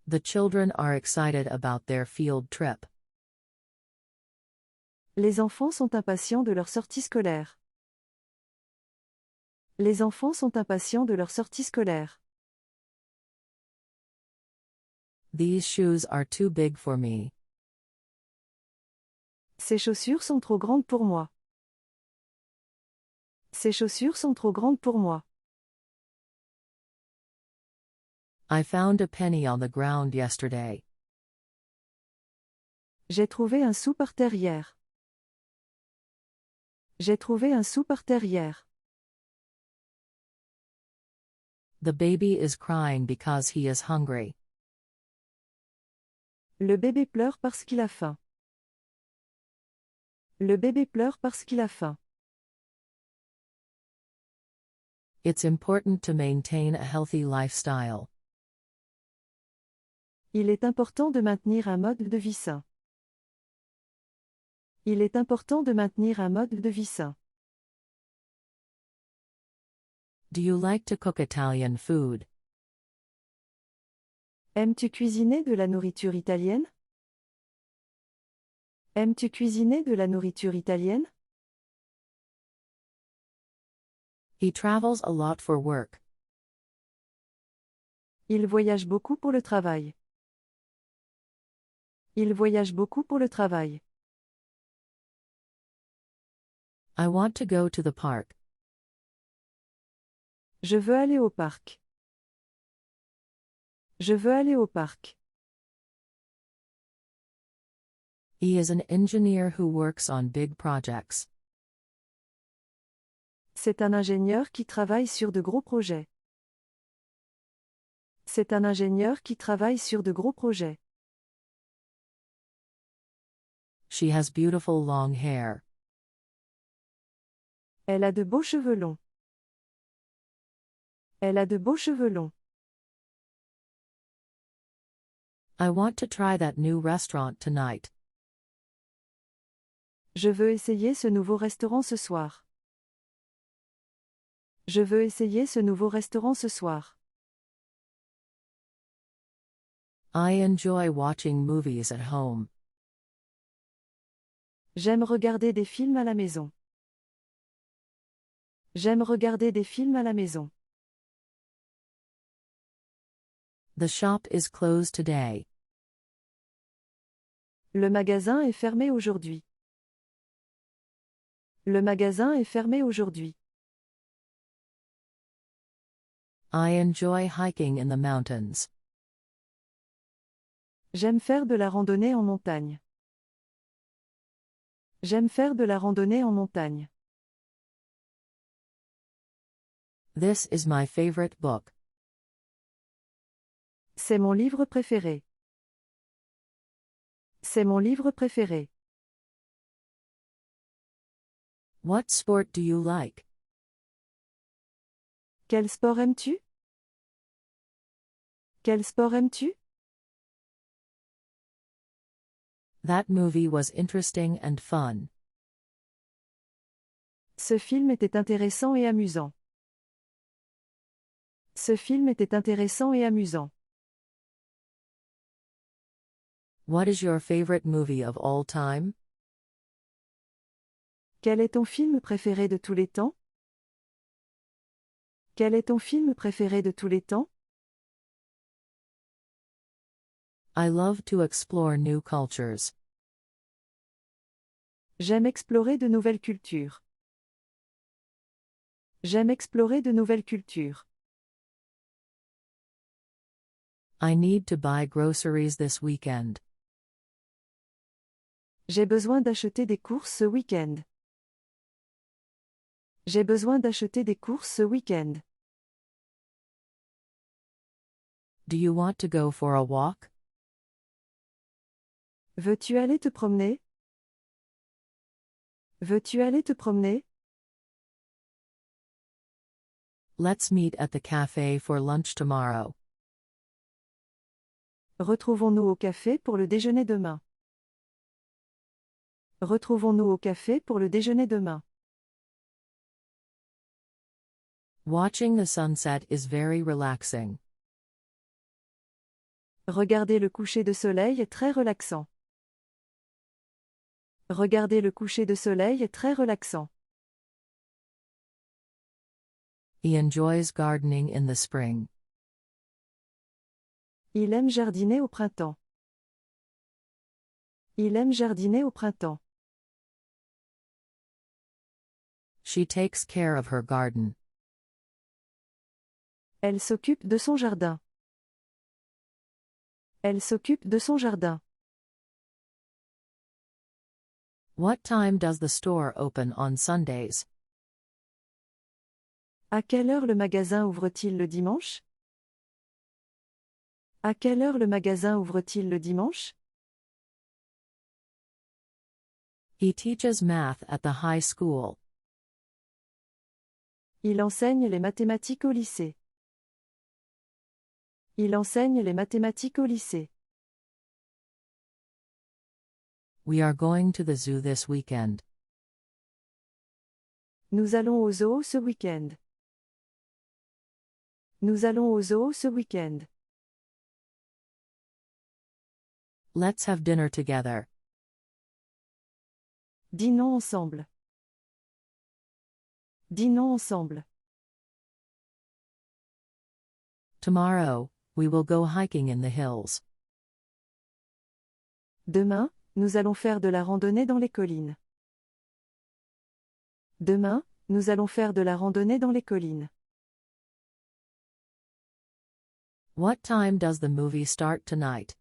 The children are excited about their field trip. Les enfants sont impatients de leur sortie scolaire. Les enfants sont impatients de leur sortie scolaire. These shoes are too big for me. Ces chaussures sont trop grandes pour moi. Ces chaussures sont trop grandes pour moi. I found a penny on the ground yesterday. J'ai trouvé un sou par terre hier. J'ai trouvé un sou par terre hier. The baby is crying because he is hungry. Le bébé pleure parce qu'il a faim. Le bébé pleure parce qu'il a faim. It's important to maintain a healthy lifestyle. Il est important de maintenir un mode de vie sain. Il est important de maintenir un mode de vie sain. Do you like to cook Italian food? Aimes-tu cuisiner de la nourriture italienne? Aimes-tu cuisiner de la nourriture italienne? He travels a lot for work. Il voyage beaucoup pour le travail. Il voyage beaucoup pour le travail. I want to go to the park. Je veux aller au parc. Je veux aller au parc. He is an engineer who works on big projects. C'est un ingénieur qui travaille sur de gros projets. C'est un ingénieur qui travaille sur de gros projets. She has beautiful long hair. Elle a de beaux cheveux longs. Elle a de beaux cheveux longs. I want to try that new restaurant tonight. Je veux essayer ce nouveau restaurant ce soir. Je veux essayer ce nouveau restaurant ce soir. I enjoy watching movies at home. J'aime regarder des films à la maison. J'aime regarder des films à la maison. The shop is closed today. Le magasin est fermé aujourd'hui. Le magasin est fermé aujourd'hui. I enjoy hiking in the mountains. J'aime faire de la randonnée en montagne. J'aime faire de la randonnée en montagne. This is my favorite book. C'est mon livre préféré. C'est mon livre préféré. What sport do you like? Quel sport aimes-tu? Quel sport aimes-tu? That movie was interesting and fun. Ce film était intéressant et amusant. Ce film était intéressant et amusant. What is your favorite movie of all time? Quel est ton film préféré de tous les temps? Quel est ton film préféré de tous les temps? I love to explore new cultures. J'aime explorer de nouvelles cultures. J'aime explorer de nouvelles cultures. I need to buy groceries this weekend. J'ai besoin d'acheter des courses ce week-end. J'ai besoin d'acheter des courses ce week-end. Do you want to go for a walk? Veux-tu aller te promener? Veux-tu aller te promener? Let's meet at the cafe for lunch tomorrow. Retrouvons-nous au café pour le déjeuner demain. Retrouvons-nous au café pour le déjeuner demain. Watching the sunset is very relaxing. Regarder le coucher de soleil est très relaxant. Regarder le coucher de soleil est très relaxant. He enjoys gardening in the spring. Il aime jardiner au printemps. Il aime jardiner au printemps. She takes care of her garden. Elle s'occupe de son jardin. Elle s'occupe de son jardin. What time does the store open on Sundays? À quelle heure le magasin ouvre-t-il le dimanche? À quelle heure le magasin ouvre-t-il le dimanche? He teaches math at the high school. Il enseigne les mathématiques au lycée. Il enseigne les mathématiques au lycée. We are going to the zoo this weekend. Nous allons au zoo ce week-end. Nous allons au zoo ce week-end. Let's have dinner together. Dînons ensemble. Dînons ensemble. Tomorrow, we will go hiking in the hills. Demain, nous allons faire de la randonnée dans les collines. Demain, nous allons faire de la randonnée dans les collines. What time does the movie start tonight?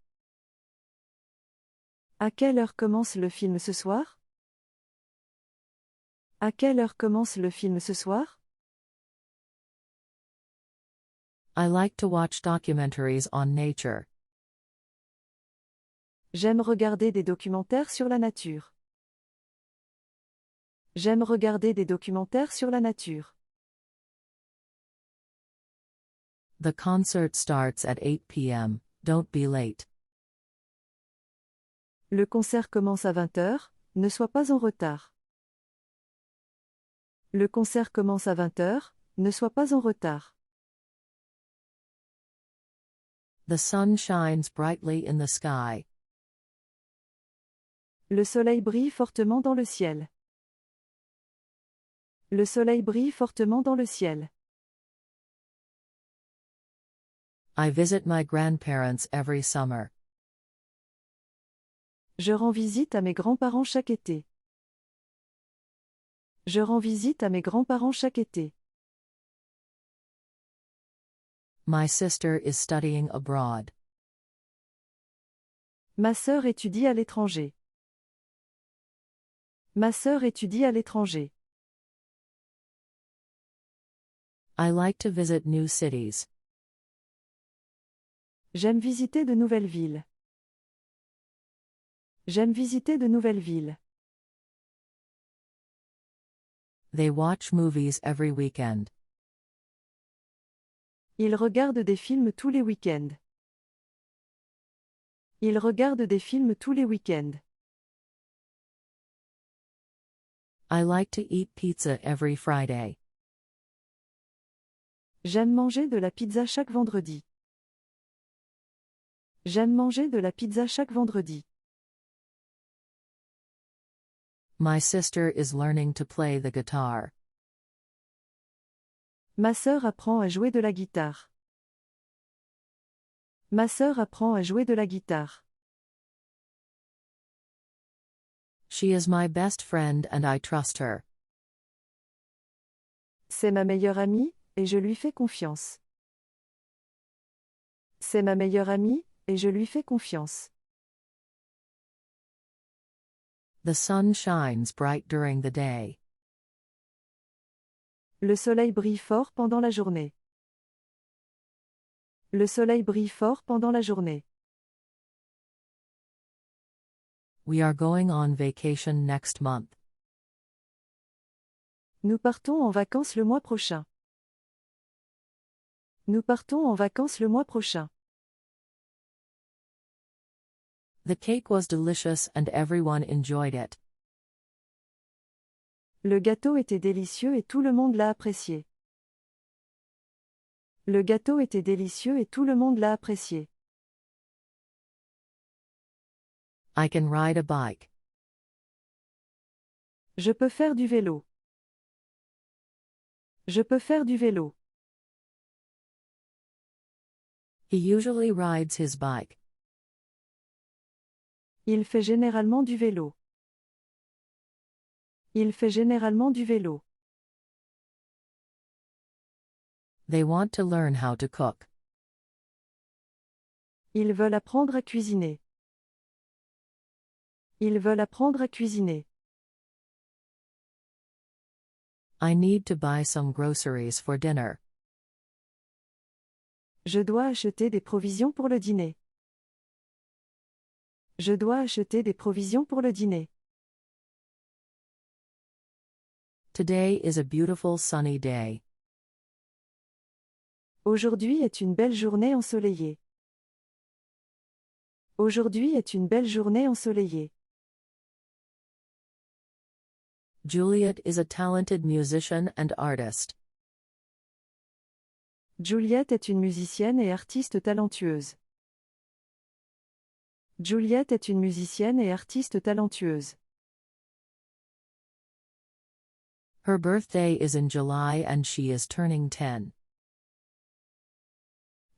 À quelle heure commence le film ce soir? À quelle heure commence le film ce soir? I like to watch documentaries on nature. J'aime regarder des documentaires sur la nature. J'aime regarder des documentaires sur la nature. The concert starts at 8 p.m., don't be late. Le concert commence à 20 heures, ne sois pas en retard. Le concert commence à 20 heures, ne sois pas en retard. The sun shines brightly in the sky. Le soleil brille fortement dans le ciel. Le soleil brille fortement dans le ciel. I visit my grandparents every summer. Je rends visite à mes grands-parents chaque été. Je rends visite à mes grands-parents chaque été. My sister is studying abroad. Ma sœur étudie à l'étranger. Ma sœur étudie à l'étranger. I like to visit new cities. J'aime visiter de nouvelles villes. J'aime visiter de nouvelles villes. They watch movies every weekend. Ils regardent des films tous les week-ends. Ils regardent des films tous les week-ends. I like to eat pizza every Friday. J'aime manger de la pizza chaque vendredi. J'aime manger de la pizza chaque vendredi. My sister is learning to play the guitar. Ma sœur apprend à jouer de la guitare. Ma sœur apprend à jouer de la guitare. She is my best friend and I trust her. C'est ma meilleure amie, et je lui fais confiance. C'est ma meilleure amie, et je lui fais confiance. The sun shines bright during the day. Le soleil brille fort pendant la journée. Le soleil brille fort pendant la journée. We are going on vacation next month. Nous partons en vacances le mois prochain. Nous partons en vacances le mois prochain. The cake was delicious and everyone enjoyed it. Le gâteau était délicieux et tout le monde l'a apprécié. Le gâteau était délicieux et tout le monde l'a apprécié. I can ride a bike. Je peux faire du vélo. Je peux faire du vélo. He usually rides his bike. Il fait généralement du vélo. Il fait généralement du vélo. They want to learn how to cook. Ils veulent apprendre à cuisiner. Ils veulent apprendre à cuisiner. I need to buy some groceries for dinner. Je dois acheter des provisions pour le dîner. Je dois acheter des provisions pour le dîner. Today is a beautiful sunny day. Aujourd'hui est une belle journée ensoleillée. Aujourd'hui est une belle journée ensoleillée. Juliet is a talented musician and artist. Juliette est une musicienne et artiste talentueuse. Juliette est une musicienne et artiste talentueuse. Her birthday is in July and she is turning 10.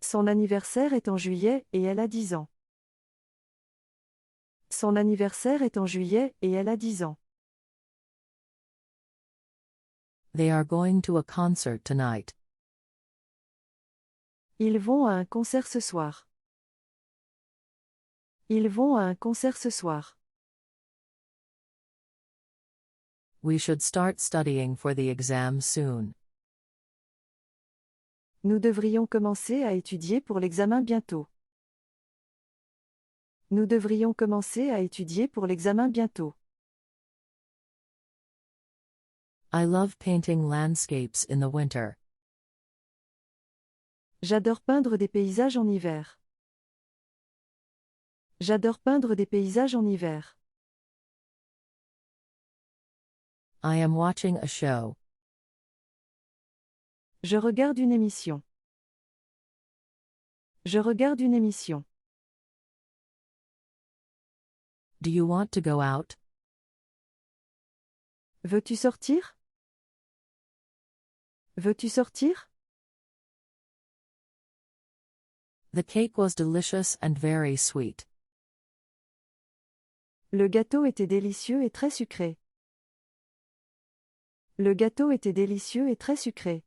Son anniversaire est en juillet et elle a 10 ans. Son anniversaire est en juillet et elle a 10 ans. They are going to a concert tonight. Ils vont à un concert ce soir. Ils vont à un concert ce soir. We should start studying for the exam soon. Nous devrions commencer à étudier pour l'examen bientôt. Nous devrions commencer à étudier pour l'examen bientôt. I love painting landscapes in the winter. J'adore peindre des paysages en hiver. J'adore peindre des paysages en hiver. I am watching a show. Je regarde une émission. Je regarde une émission. Do you want to go out? Veux-tu sortir? Veux-tu sortir? The cake was delicious and very sweet. Le gâteau était délicieux et très sucré. Le gâteau était délicieux et très sucré.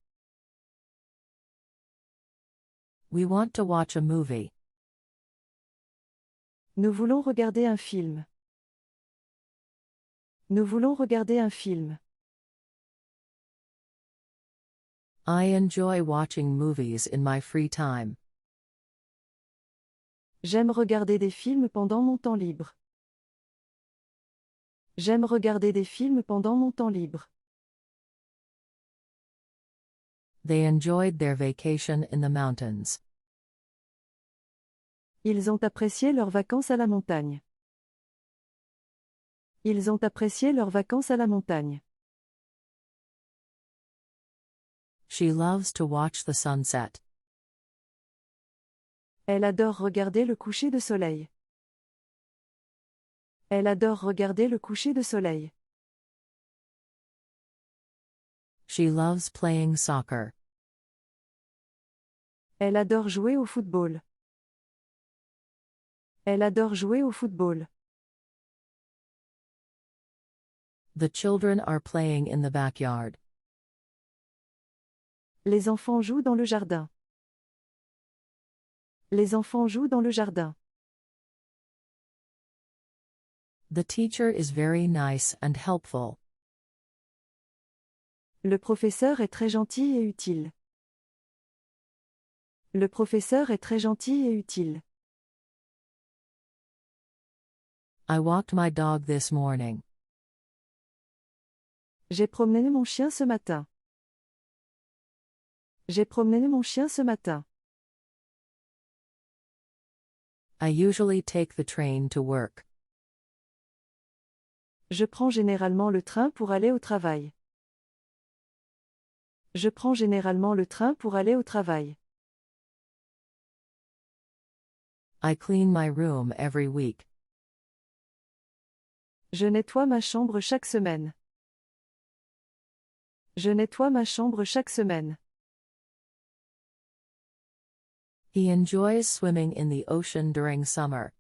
We want to watch a movie. Nous voulons regarder un film. Nous voulons regarder un film. I enjoy watching movies in my free time. J'aime regarder des films pendant mon temps libre. J'aime regarder des films pendant mon temps libre. They enjoyed their vacation in the mountains. Ils ont apprécié leurs vacances à la montagne. Ils ont apprécié leurs vacances à la montagne. She loves to watch the sunset. Elle adore regarder le coucher de soleil. Elle adore regarder le coucher de soleil. She loves playing soccer. Elle adore jouer au football. Elle adore jouer au football. The children are playing in the backyard. Les enfants jouent dans le jardin. Les enfants jouent dans le jardin. The teacher is very nice and helpful. Le professeur est très gentil et utile. Le professeur est très gentil et utile. I walked my dog this morning. J'ai promené mon chien ce matin. J'ai promené mon chien ce matin. I usually take the train to work. Je prends généralement le train pour aller au travail. Je prends généralement le train pour aller au travail. I clean my room every week. Je nettoie ma chambre chaque semaine. Je nettoie ma chambre chaque semaine. He enjoys swimming in the ocean during summer.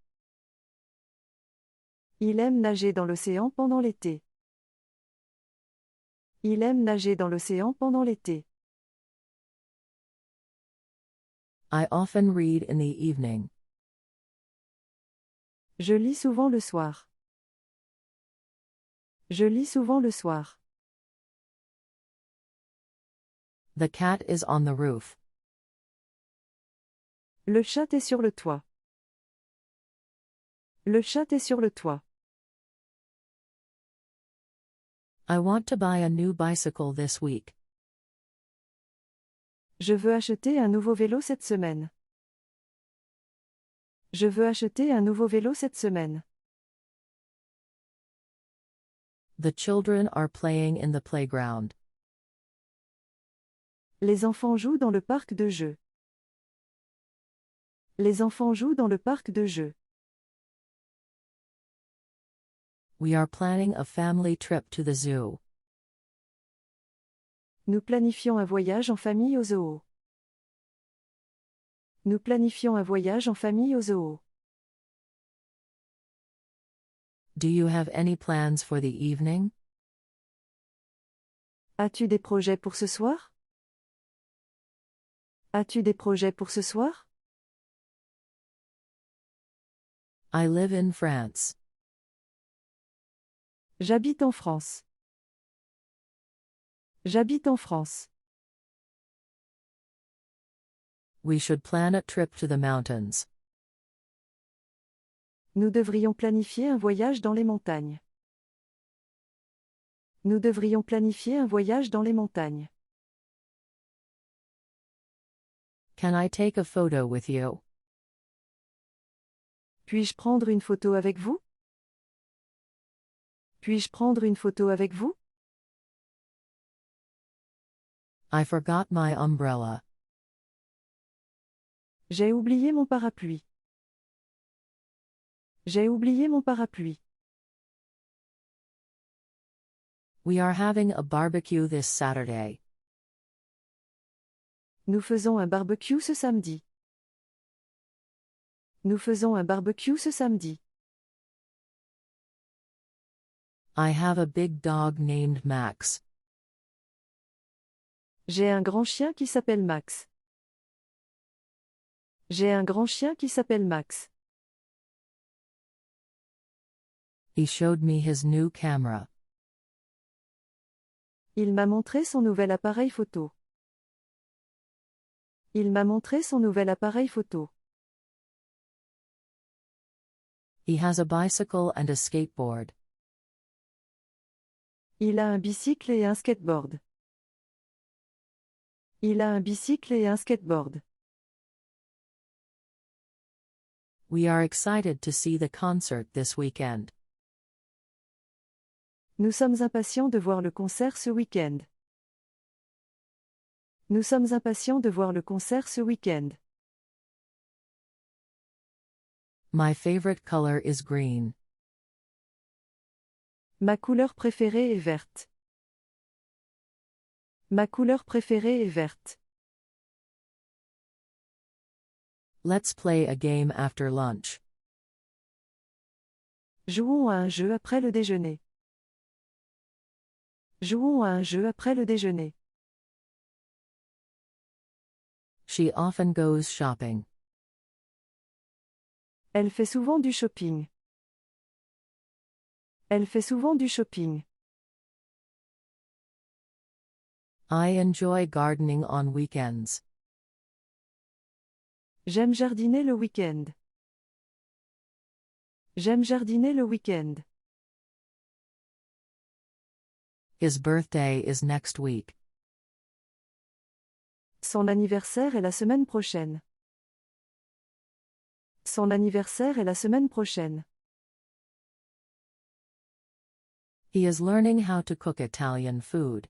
Il aime nager dans l'océan pendant l'été. Il aime nager dans l'océan pendant l'été. I often read in the evening. Je lis souvent le soir. Je lis souvent le soir. The cat is on the roof. Le chat est sur le toit. Le chat est sur le toit. I want to buy a new bicycle this week. Je veux acheter un nouveau vélo cette semaine. Je veux acheter un nouveau vélo cette semaine. The children are playing in the playground. Les enfants jouent dans le parc de jeux. Les enfants jouent dans le parc de jeux. We are planning a family trip to the zoo. Nous planifions un voyage en famille au zoo. Nous planifions un voyage en famille au zoo. Do you have any plans for the evening? As-tu des projets pour ce soir? As-tu des projets pour ce soir? I live in France. J'habite en France. J'habite en France. We should plan a trip to the mountains. Nous devrions planifier un voyage dans les montagnes. Nous devrions planifier un voyage dans les montagnes. Can I take a photo with you? Puis-je prendre une photo avec vous? Puis-je prendre une photo avec vous? I forgot my umbrella. J'ai oublié mon parapluie. J'ai oublié mon parapluie. We are having a barbecue this Saturday. Nous faisons un barbecue ce samedi. Nous faisons un barbecue ce samedi. I have a big dog named Max. J'ai un grand chien qui s'appelle Max. J'ai un grand chien qui s'appelle Max. He showed me his new camera. Il m'a montré son nouvel appareil photo. Il m'a montré son nouvel appareil photo. He has a bicycle and a skateboard. Il a un bicycle et un skateboard. Il a un bicycle et un skateboard. We are excited to see the concert this weekend. Nous sommes impatients de voir le concert ce week-end. Nous sommes impatients de voir le concert ce week-end. My favorite color is green. Ma couleur préférée est verte. Ma couleur préférée est verte. Let's play a game after lunch. Jouons à un jeu après le déjeuner. Jouons à un jeu après le déjeuner. She often goes shopping. Elle fait souvent du shopping. Elle fait souvent du shopping. I enjoy gardening on weekends. J'aime jardiner le week-end. J'aime jardiner le week-end. His birthday is next week. Son anniversaire est la semaine prochaine. Son anniversaire est la semaine prochaine. He is learning how to cook Italian food.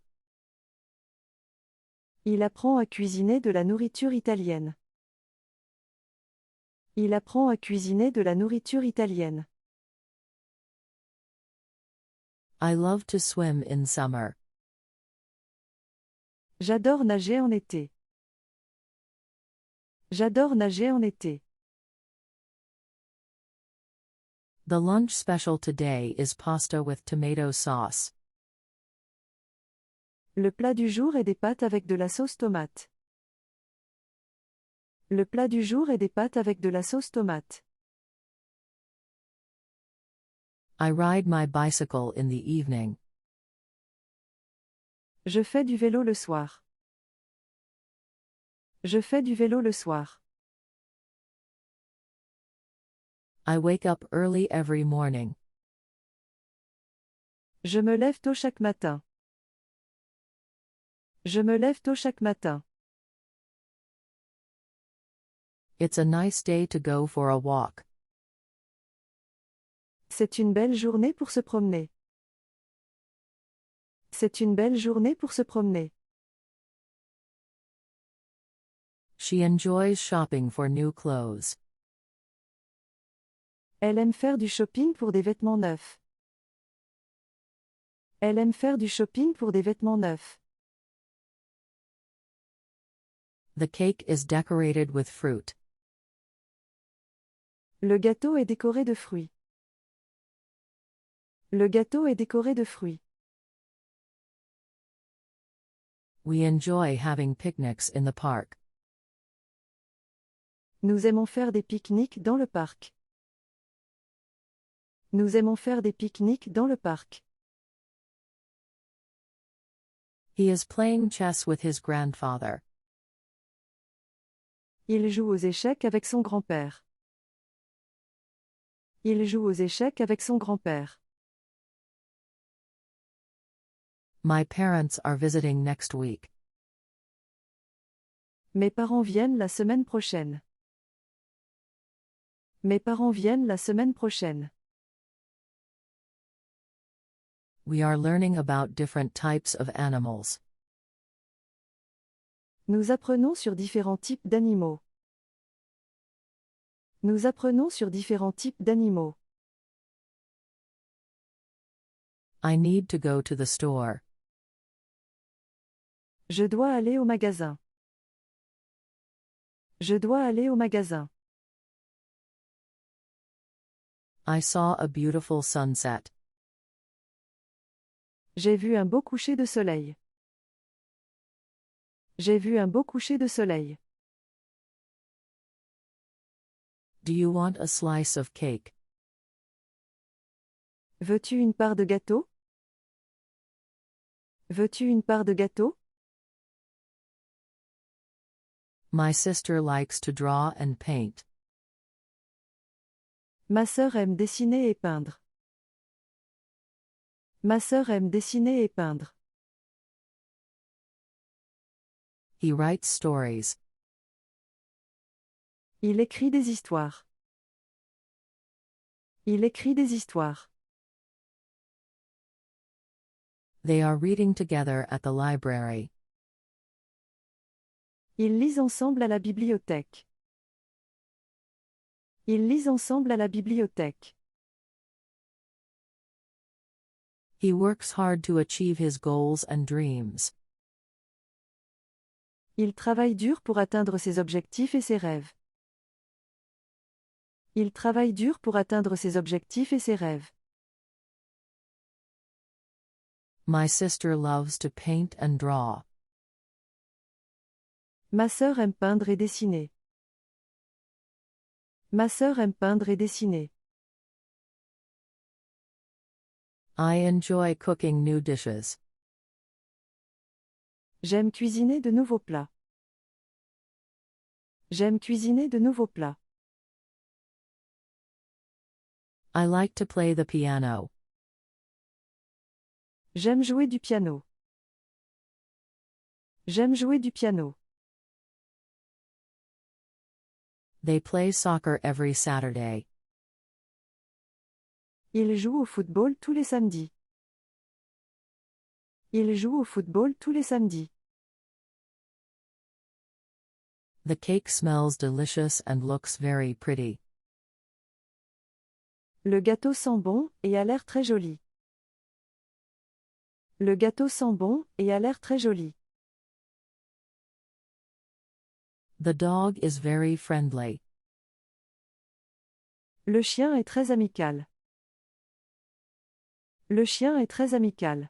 Il apprend à cuisiner de la nourriture italienne. Il apprend à cuisiner de la nourriture italienne. I love to swim in summer. J'adore nager en été. J'adore nager en été. The lunch special today is pasta with tomato sauce. Le plat du jour est des pâtes avec de la sauce tomate. Le plat du jour est des pâtes avec de la sauce tomate. I ride my bicycle in the evening. Je fais du vélo le soir. Je fais du vélo le soir. I wake up early every morning. Je me lève tôt chaque matin. Je me lève tôt chaque matin. It's a nice day to go for a walk. C'est une belle journée pour se promener. C'est une belle journée pour se promener. She enjoys shopping for new clothes. Elle aime faire du shopping pour des vêtements neufs. Elle aime faire du shopping pour des vêtements neufs. The cake is decorated with fruit. Le gâteau est décoré de fruits. Le gâteau est décoré de fruits. We enjoy having picnics in the park. Nous aimons faire des pique-niques dans le parc. Nous aimons faire des pique-niques dans le parc. He is playing chess with his grandfather. Il joue aux échecs avec son grand-père. Il joue aux échecs avec son grand-père. My parents are visiting next week. Mes parents viennent la semaine prochaine. Mes parents viennent la semaine prochaine. We are learning about different types of animals. Nous apprenons sur différents types d'animaux. Nous apprenons sur différents types d'animaux. I need to go to the store. Je dois aller au magasin. Je dois aller au magasin. I saw a beautiful sunset. J'ai vu un beau coucher de soleil. J'ai vu un beau coucher de soleil. Do you want a slice of cake? Veux-tu une part de gâteau? Veux-tu une part de gâteau? My sister likes to draw and paint. Ma sœur aime dessiner et peindre. Ma sœur aime dessiner et peindre. He writes stories. Il écrit des histoires. Il écrit des histoires. They are reading together at the library. Ils lisent ensemble à la bibliothèque. Ils lisent ensemble à la bibliothèque. He works hard to achieve his goals and dreams. Il travaille dur pour atteindre ses objectifs et ses rêves. Il travaille dur pour atteindre ses objectifs et ses rêves. My sister loves to paint and draw. Ma sœur aime peindre et dessiner. Ma sœur aime peindre et dessiner. I enjoy cooking new dishes. J'aime cuisiner de nouveaux plats. J'aime cuisiner de nouveaux plats. I like to play the piano. J'aime jouer du piano. J'aime jouer du piano. They play soccer every Saturday. Il joue au football tous les samedis. Il joue au football tous les samedis. The cake smells delicious and looks very pretty. Le gâteau sent bon et a l'air très joli. Le gâteau sent bon et a l'air très joli. The dog is very friendly. Le chien est très amical. Le chien est très amical.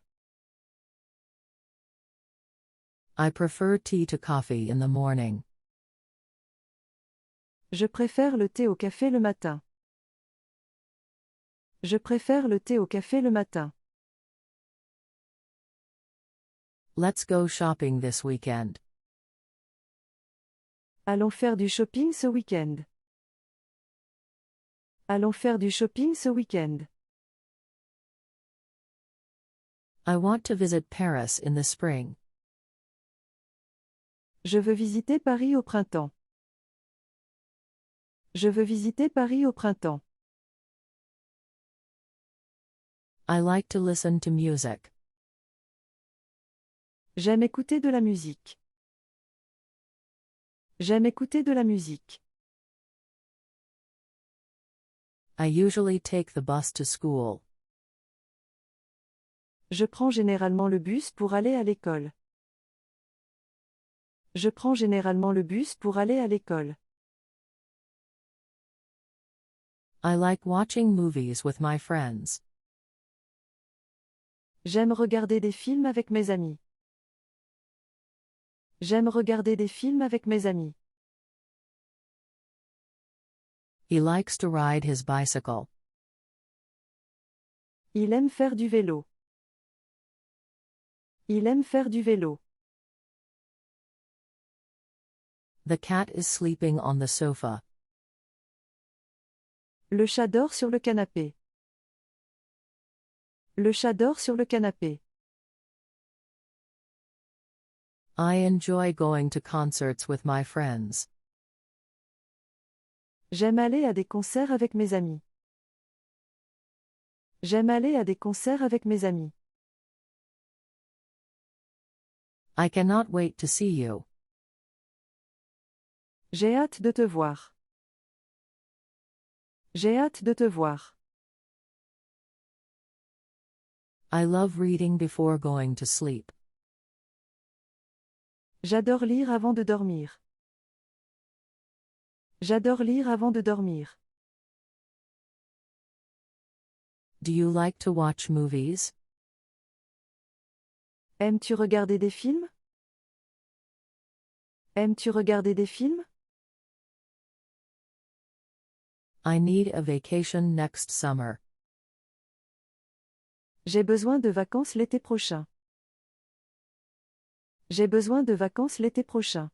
I prefer tea to coffee in the morning. Je préfère le thé au café le matin. Je préfère le thé au café le matin. Let's go shopping this weekend. Allons faire du shopping ce week-end. Allons faire du shopping ce week-end. I want to visit Paris in the spring. Je veux visiter Paris au printemps. Je veux visiter Paris au printemps. I like to listen to music. J'aime écouter de la musique. J'aime écouter de la musique. I usually take the bus to school. Je prends généralement le bus pour aller à l'école. Je prends généralement le bus pour aller à l'école. I like watching movies with my friends. J'aime regarder des films avec mes amis. J'aime regarder des films avec mes amis. He likes to ride his bicycle. Il aime faire du vélo. Il aime faire du vélo. The cat is sleeping on the sofa. Le chat dort sur le canapé. Le chat dort sur le canapé. I enjoy going to concerts with my friends. J'aime aller à des concerts avec mes amis. J'aime aller à des concerts avec mes amis. I cannot wait to see you. J'ai hâte de te voir. J'ai hâte de te voir. I love reading before going to sleep. J'adore lire avant de dormir. J'adore lire avant de dormir. Do you like to watch movies? Aimes-tu regarder des films? Aimes-tu regarder des films? I need a vacation next summer. J'ai besoin de vacances l'été prochain. J'ai besoin de vacances l'été prochain.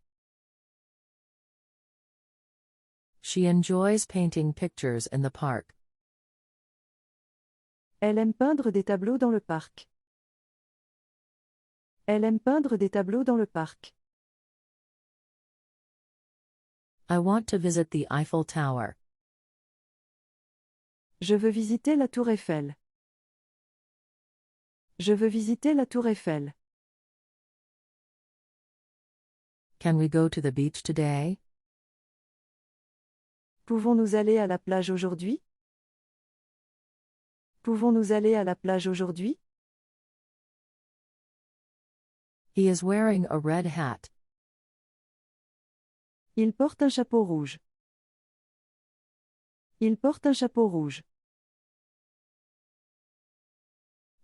She enjoys painting pictures in the park. Elle aime peindre des tableaux dans le parc. Elle aime peindre des tableaux dans le parc. I want to visit the Eiffel Tower. Je veux visiter la Tour Eiffel. Je veux visiter la Tour Eiffel. Can we go to the beach today? Pouvons-nous aller à la plage aujourd'hui? Pouvons-nous aller à la plage aujourd'hui? He is wearing a red hat. Il porte un chapeau rouge. Il porte un chapeau rouge.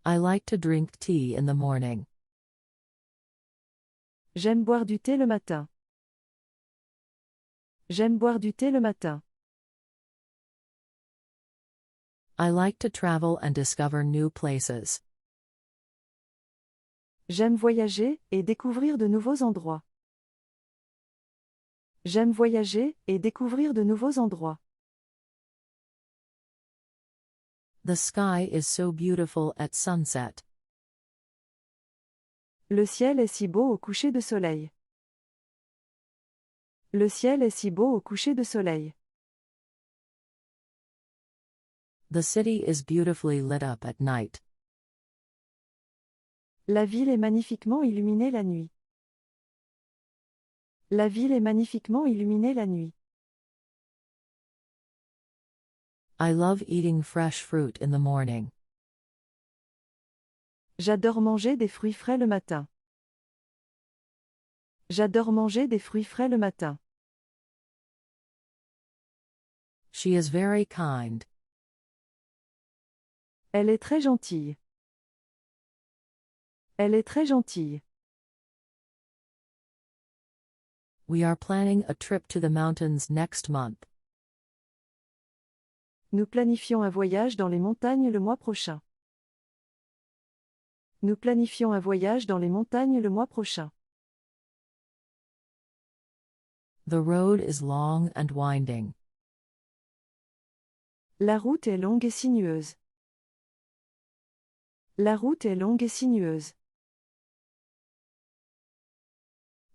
I like to drink tea in the morning. J'aime boire du thé le matin. J'aime boire du thé le matin. I like to travel and discover new places. J'aime voyager et découvrir de nouveaux endroits. J'aime voyager et découvrir de nouveaux endroits. The sky is so beautiful at sunset. Le ciel est si beau au coucher de soleil. Le ciel est si beau au coucher de soleil. The city is beautifully lit up at night. La ville est magnifiquement illuminée la nuit. La ville est magnifiquement illuminée la nuit. I love eating fresh fruit in the morning. J'adore manger des fruits frais le matin. J'adore manger des fruits frais le matin. She is very kind. Elle est très gentille. Elle est très gentille. We are planning a trip to the mountains next month. Nous planifions un voyage dans les montagnes le mois prochain. Nous planifions un voyage dans les montagnes le mois prochain. The road is long and winding. La route est longue et sinueuse. La route est longue et sinueuse.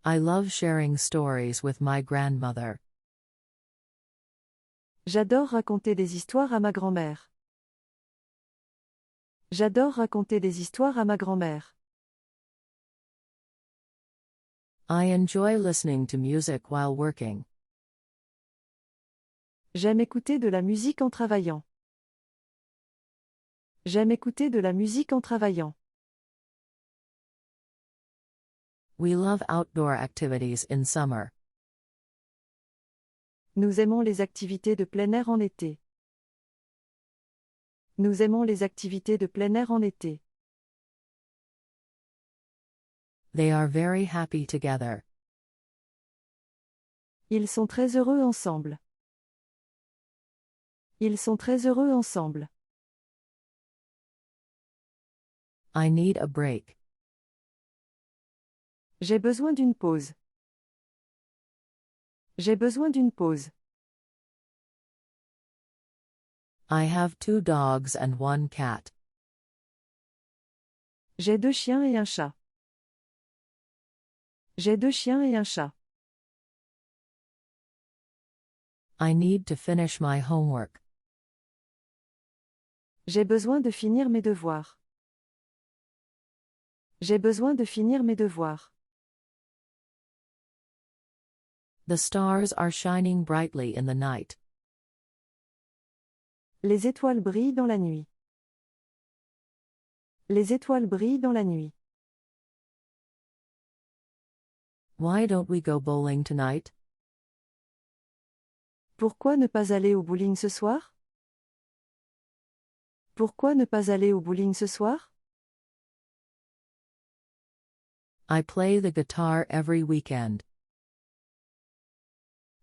I love sharing stories with my grandmother. J'adore raconter des histoires à ma grand-mère. J'adore raconter des histoires à ma grand-mère. I enjoy listening to music while working. J'aime écouter de la musique en travaillant. J'aime écouter de la musique en travaillant. We love outdoor activities in summer. Nous aimons les activités de plein air en été. Nous aimons les activités de plein air en été. They are very happy together. Ils sont très heureux ensemble. Ils sont très heureux ensemble. I need a break. J'ai besoin d'une pause. J'ai besoin d'une pause. I have 2 dogs and 1 cat. J'ai 2 chiens et un chat. J'ai 2 chiens et un chat. I need to finish my homework. J'ai besoin de finir mes devoirs. J'ai besoin de finir mes devoirs. The stars are shining brightly in the night. Les étoiles brillent dans la nuit. Les étoiles brillent dans la nuit. Why don't we go bowling tonight? Pourquoi ne pas aller au bowling ce soir? Pourquoi ne pas aller au bowling ce soir? I play the guitar every weekend.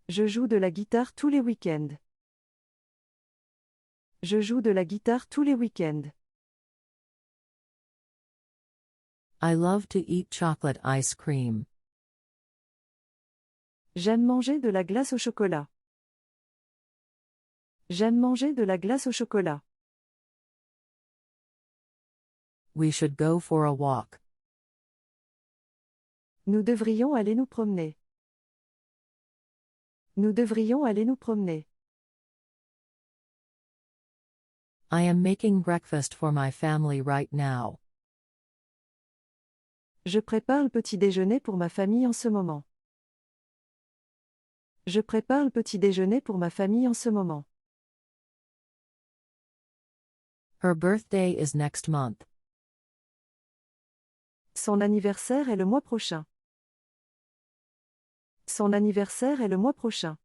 Je joue de la guitare tous les week-ends. Je joue de la guitare tous les week-ends. I love to eat chocolate ice cream. J'aime manger de la glace au chocolat. J'aime manger de la glace au chocolat. We should go for a walk. Nous devrions aller nous promener. Nous devrions aller nous promener. I am making breakfast for my family right now. Je prépare le petit déjeuner pour ma famille en ce moment. Je prépare le petit déjeuner pour ma famille en ce moment. Her birthday is next month. Son anniversaire est le mois prochain. Son anniversaire est le mois prochain.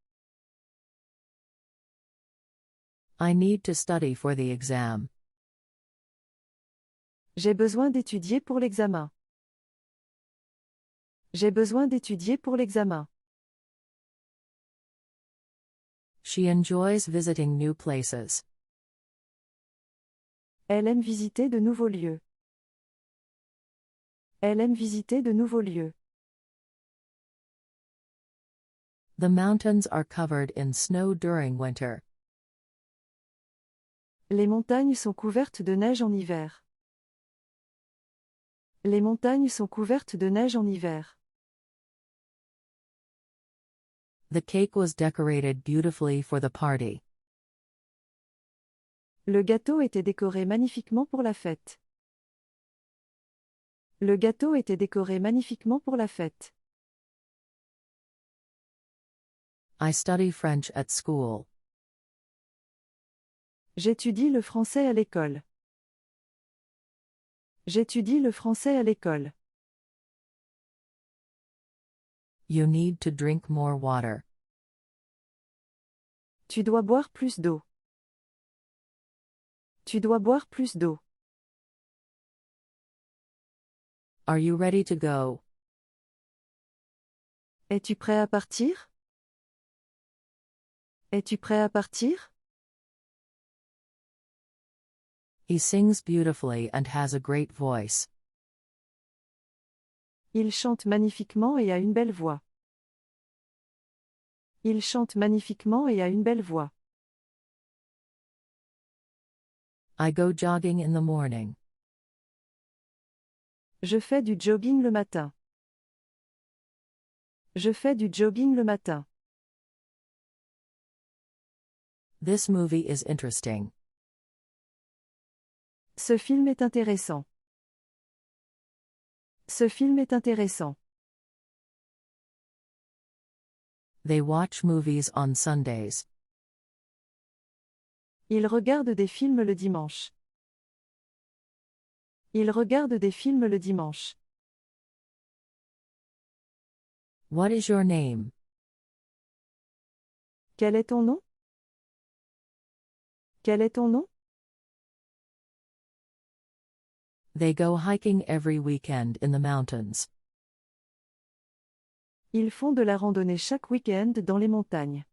I need to study for the exam. J'ai besoin d'étudier pour l'examen. J'ai besoin d'étudier pour l'examen. She enjoys visiting new places. Elle aime visiter de nouveaux lieux. Elle aime visiter de nouveaux lieux. The mountains are covered in snow during winter. Les montagnes sont couvertes de neige en hiver. Les montagnes sont couvertes de neige en hiver. The cake was decorated beautifully for the party. Le gâteau était décoré magnifiquement pour la fête. Le gâteau était décoré magnifiquement pour la fête. I study French at school. J'étudie le français à l'école. J'étudie le français à l'école. You need to drink more water. Tu dois boire plus d'eau. Tu dois boire plus d'eau. Are you ready to go? Es-tu prêt à partir? Es-tu prêt à partir? He sings beautifully and has a great voice. Il chante magnifiquement et a une belle voix. Il chante magnifiquement et a une belle voix. I go jogging in the morning. Je fais du jogging le matin. Je fais du jogging le matin. This movie is interesting. Ce film est intéressant. Ce film est intéressant. They watch movies on Sundays. Il regarde des films le dimanche. Il regarde des films le dimanche. What is your name? Quel est ton nom? Quel est ton nom? They go hiking every weekend in the mountains. Ils font de la randonnée chaque week-end dans les montagnes.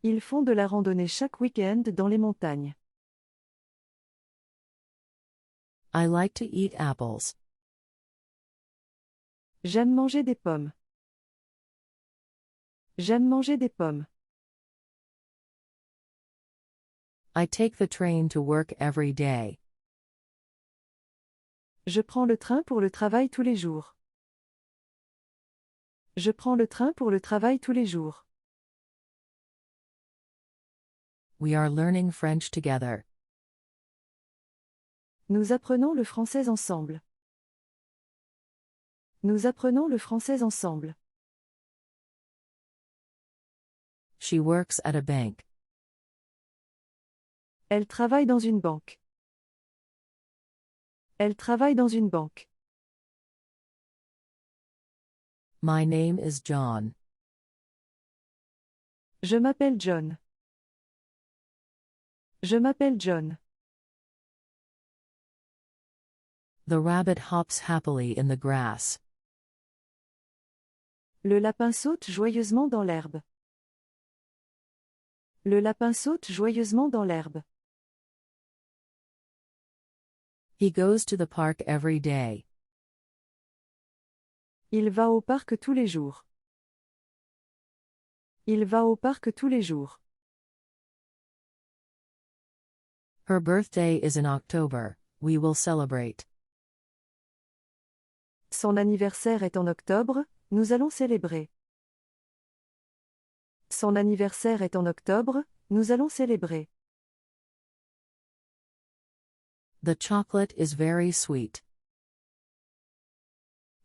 Ils font de la randonnée chaque week-end dans les montagnes. I like to eat apples. J'aime manger des pommes. J'aime manger des pommes. I take the train to work every day. Je prends le train pour le travail tous les jours. Je prends le train pour le travail tous les jours. We are learning French together. Nous apprenons le français ensemble. Nous apprenons le français ensemble. She works at a bank. Elle travaille dans une banque. Elle travaille dans une banque. My name is John. Je m'appelle John. Je m'appelle John. The rabbit hops happily in the grass. Le lapin saute joyeusement dans l'herbe. Le lapin saute joyeusement dans l'herbe. He goes to the park every day. Il va au parc tous les jours. Il va au parc tous les jours. Her birthday is in October. We will celebrate. Son anniversaire est en octobre, nous allons célébrer. Son anniversaire est en octobre, nous allons célébrer. The chocolate is very sweet.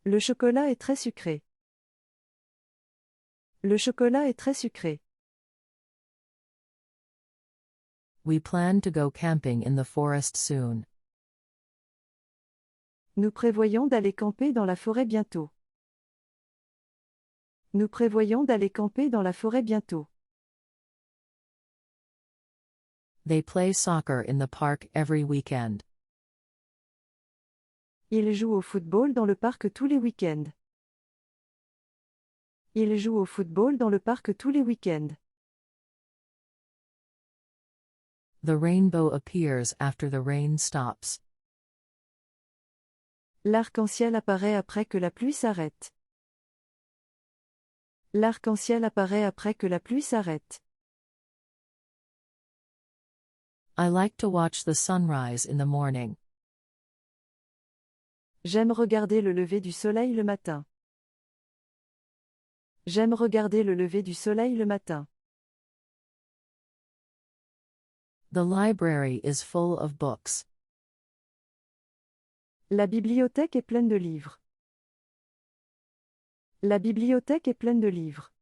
Le chocolat est très sucré. Le chocolat est très sucré. We plan to go camping in the forest soon. Nous prévoyons d'aller camper dans la forêt bientôt. Nous prévoyons d'aller camper dans la forêt bientôt. They play soccer in the park every weekend. Il joue au football dans le parc tous les week-ends. Il joue au football dans le parc tous les week-ends. The rainbow appears after the rain stops. L'arc-en-ciel apparaît après que la pluie s'arrête. L'arc-en-ciel apparaît après que la pluie s'arrête. I like to watch the sunrise in the morning. J'aime regarder le lever du soleil le matin. J'aime regarder le lever du soleil le matin. The library is full of books. La bibliothèque est pleine de livres. La bibliothèque est pleine de livres.